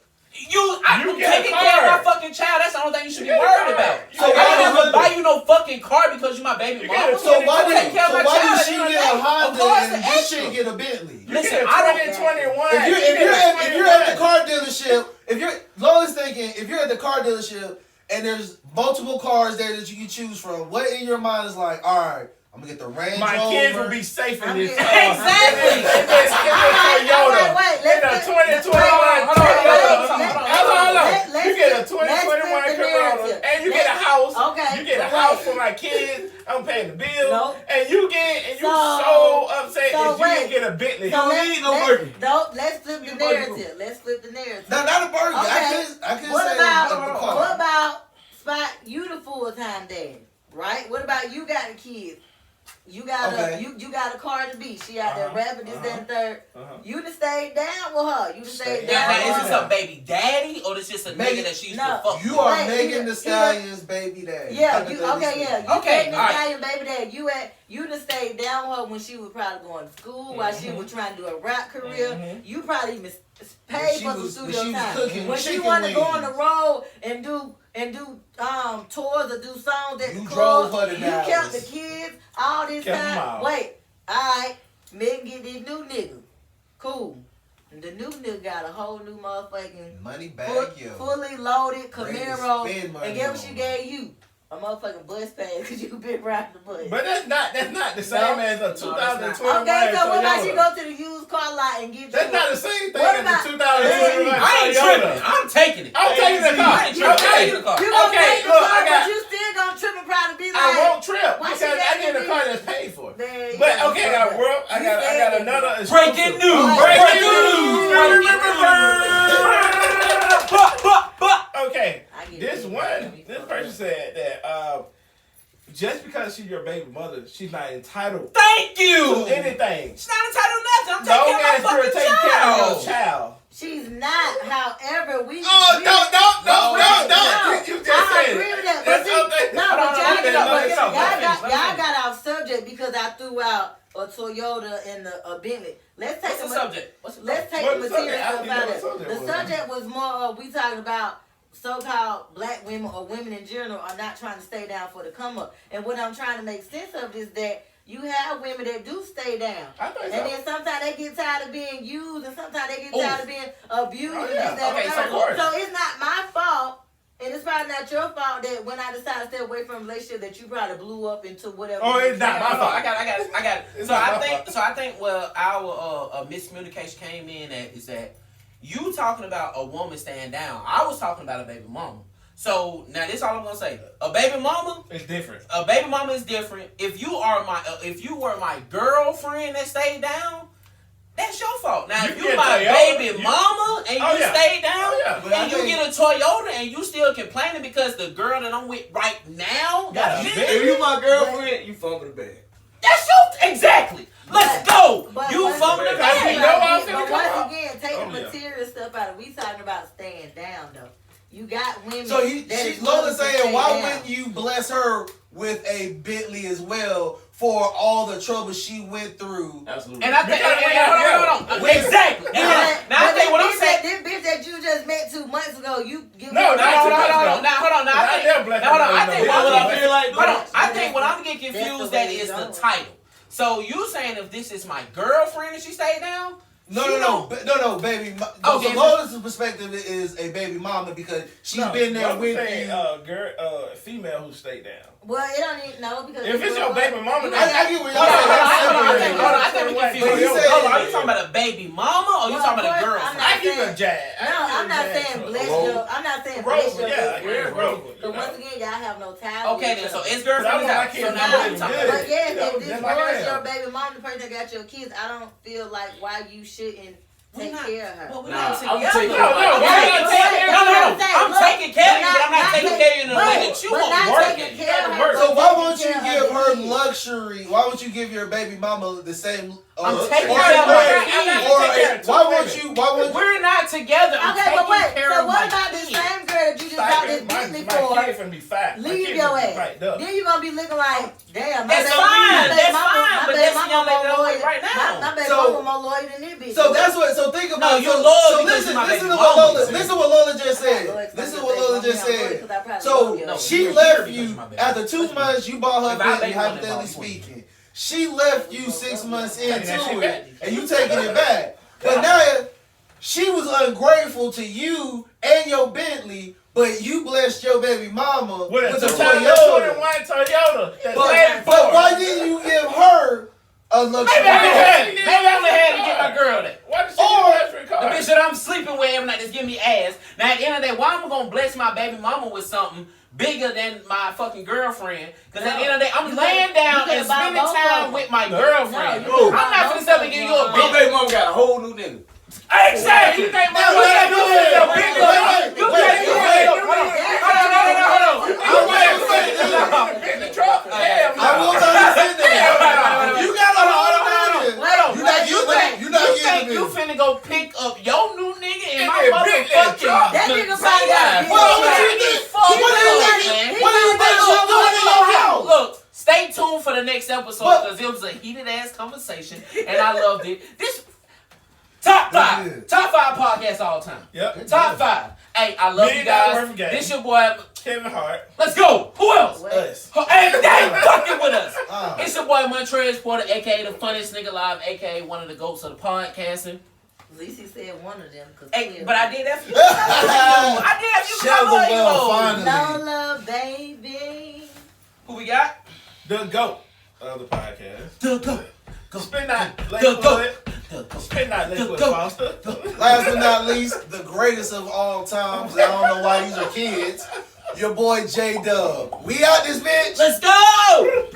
I'm You get a taking care of my car. fucking child. That's the only thing you should be You get a worried car. about. You So get I a don't even Honda. buy you no fucking car because you my baby You get a mama. So why I'm taking care of my child do at she the end of the get a day. Of Honda course, and the this extra. shit get a Bentley? You Listen, get a I don't- 2021. If you're at the car dealership, if you're Lola's thinking, if you're at the car dealership and there's multiple cars there that you can choose from, what in your mind is like, all right, I'm gonna get the Range My Rover. kids will be safe in I'm this getting- car. Exactly. It's a Toyota. Wait, In a let's- 2021 hold on, Toyota. hold on, Hold on. You get a let's 2021 flip the Corolla narrative. No, let's flip the You burger. narrative. Let's flip the narrative. No, not a burger. Okay. I couldn't What say about a car. what about Spot? You the full time dad, right? What about you got the kids? You got Okay. you got a car to be. She out there rapping this, that, and third. Uh-huh. You done stayed down with her. You done stayed Stayed down Now, with is her. this a baby daddy or is this a Megan- nigga that she used No. to fuck? You with? are Right, Megan he- the he- Stallion's baby daddy. Yeah, you okay? Yeah, you Okay, dating the alright. guy, your baby dad. You done stayed down with her when she was probably going to school, while she was trying to do a rap career. Mhm. You probably even When paid she for the was- studio when she was time. cooking When she chicken wanted to go on wings. the road and do tours or do songs at You the drove club, her to you kept Dallas. the kids all this Kept 'em time. out. Wait, alright, Megan get this new nigga. Cool. And the new nigga got a whole new motherfucking Money bag, yo. fully loaded Ready to Camaro. spend money And guess what on she it. gave you? A motherfucking bus pass because you been riding the bus. But that's not the same as a 2021 Okay, so what about Toyota. she go to the used car lot and get That's you not the same thing What as about- the 2021 I ain't Toyota. tripping. I'm taking it. I'm taking the car. I ain't tripping. I'm taking the car. You gonna Okay, take the look, car, I got- but you still gonna trip and probably be like, I won't trip Why because she I got get a to car be- that's paid for. Man, you But gotta okay, say I that. work. I You got said that. another Breaking exclusive. news. Breaking Okay, I get this it. this person said that just because she's your baby mother, she's not entitled Thank to you. anything. She's not entitled to nothing. I'm No taking care as of my you're fucking taking care of child. your child. She's not, however, we Oh, we- no. No, You just I said agree it. with that. But That's see, okay. no, Hold on, but let me finish, let me y'all finish. got off subject because I threw out a Toyota and a Bentley. Let's take What's the the subject? What's the Let's take What's the the material subject? I stuff didn't out know of what it. subject The was. subject was more we talking about so-called black women or women in general are not trying to stay down for the come up. And what I'm trying to make sense of is that you have women that do stay down. I think And so. then sometimes they get tired of being used, and sometimes they get Ooh. tired of being abused. Oh, and yeah. this, that, Okay, and so the of course. third. So it's not my fault, and it's probably not your fault that when I decided to stay away from a relationship that you probably blew up into whatever. Oh, it's not my Hold on, fault. I got it. It's So not I my think, fault. where our miscommunication came in at is that you talking about a woman staying down. I was talking about a baby mama. So now this is all I'm gonna say. A baby mama, It's different. a baby mama is different. If you were my girlfriend that stayed down, that's your fault. Now You if you get my Toyota, baby you- mama and Oh, you yeah. stay down Oh, yeah. But I and you think- get a Toyota and you still complaining because the girl that I'm with right now got Yeah, a bitch. Bentley, If you my girlfriend, you fucking the bag. that's your exactly. Let's go. But You once- fucking the Because bag. you know I'm finna But come once out. again, take Oh, the yeah. material stuff out of it. We talking about staying down though. You got women. So that Lola's is willing to saying, stay why down. wouldn't you bless her with a Bentley as well for all the trouble she went through? Absolutely. And I think, Because- hold on. Exactly. But- Now I but think what I'm this bitch saying. This bitch that you just met 2 months ago, you give No, her- not Hold 2 on. months Now ago. hold on. Now I Not think. them black Now hold on. I women, think no. what That's what I feel like. Hold on. I That's- think what I'm getting that's the confused way at it's is the going. title. So you saying if this is my girlfriend and she stayed down? No, She no, don't- no, baby. Okay, So Lola's perspective is a baby mama because she's No, been there I'm with saying, you. female who stayed down. Well, it don't even know because If it's your baby mama, you I got- get what Hold on, y'all I saying. think we But he confused. said- Hold on, are you talking about a baby mama or you Well, talking about a of course, girlfriend? I'm I not give a saying- jazz. No, I'm not saying bless Roll. your. I'm not saying Roll, bless your. yeah, baby yeah, girl. roll. But once again, y'all have no time. Okay, then, so it's girlfriend But I is want my out. kids So to now be what living we talking good. about? But yes, You know, if this just like I was am. your baby mom, the person that got your kids, I don't feel like why you shouldn't We take not- care of her. Well, we're Nah, not I'm together. taking- No, I'm we're taking not care- taking- no, I'm I'm saying, taking care of you, but I'm not not taking care of you in the way that you but want not working. taking care of her. So why won't you taking care give of her the kids. luxury? Why won't you give your baby mama the same? I'm or- taking or- care of my or- kids. or- I'm taking care of two why won't women. you? Why won't you? We're not together. I'm Okay, but taking wait. care So of what my about this kids. same girl that you just got this Bentley for? My kid finna be fat. My Leave kid your finna be ass. packed up. Then you gonna be looking like, damn. That's baby fine, mama- that's mama- fine, my but baby that's mama young lady more that I'm loyal- with right now. My baby So- mama more loyal than this bitch. So that's what. So think about. No, you're so, loyal so because listen. you're my Listen baby to what mama. Lola. Listen to what Lola just I'm not said. loyal 'cause Listen to I'm what baby Lola mama, just I'm loyal said. 'cause I probably So love you. No, she you're left because you you're my baby. after 2 months. You bought her If I Bentley, baby mama, hypothetically that's all speaking. She left you 6 months Taking that shit into back. it, and you taking it back. But now she was ungrateful to you and your Bentley, but you blessed your baby mama With a the 2021 Toyota. But why didn't you give her a luxury? Maybe I only had to get my girl that. Why did she Or- get a luxury The car? bitch that I'm sleeping with every night just give me ass. Now at the end of the day, why am I gonna bless my baby mama with something bigger than my fucking girlfriend. Cause at the No. end of the day, I'm You laying could- down you could and buy spending both of time them. with my No, girlfriend. you could buy I'm not both finna stop of and give you them. a My bitch. baby mom got a whole new nigga. Exactly. You think my No, mother wait, you wait, finna wait, pick wait, up? wait, You wait, think you wait, finna wait, hold on. In the truck? Hell no. I will not sit there. You got a whole nigga. Wait, You not getting You the think you bitch. finna go pick up your new nigga and In my that big ass motherfucking truck. That nigga probably got a Well, what bitch. you think? Fuck What do you up, think? man. What do you think she's doing in your house? Look, stay tuned for the next episode But- because it was a heated ass conversation and I loved it. This top five, That's good. top five podcast all time. Yep. Top five. Hey, I love you $1 million guys. worth of game. This your boy. Kevin Hart. Let's go. Who else? Wait. Us. Hey, they ain't fucking with us. Ah. It's your boy Montrez Porter, aka the funniest nigga alive, aka one of the goats of the podcasting. At least he said one of them. Hey, but I did that for you. I did that for you. 'cause I Shovel love you, well, Lord. finally. Lola, baby. Who we got? The GOAT of the podcast. The goat. Spin that The liquid. GOAT. The goat. Spin that liquid, GOAT. Foster. Last but not least, the greatest of all times. I don't know why these are kids. Your boy J Dub. We out this bitch. Let's go.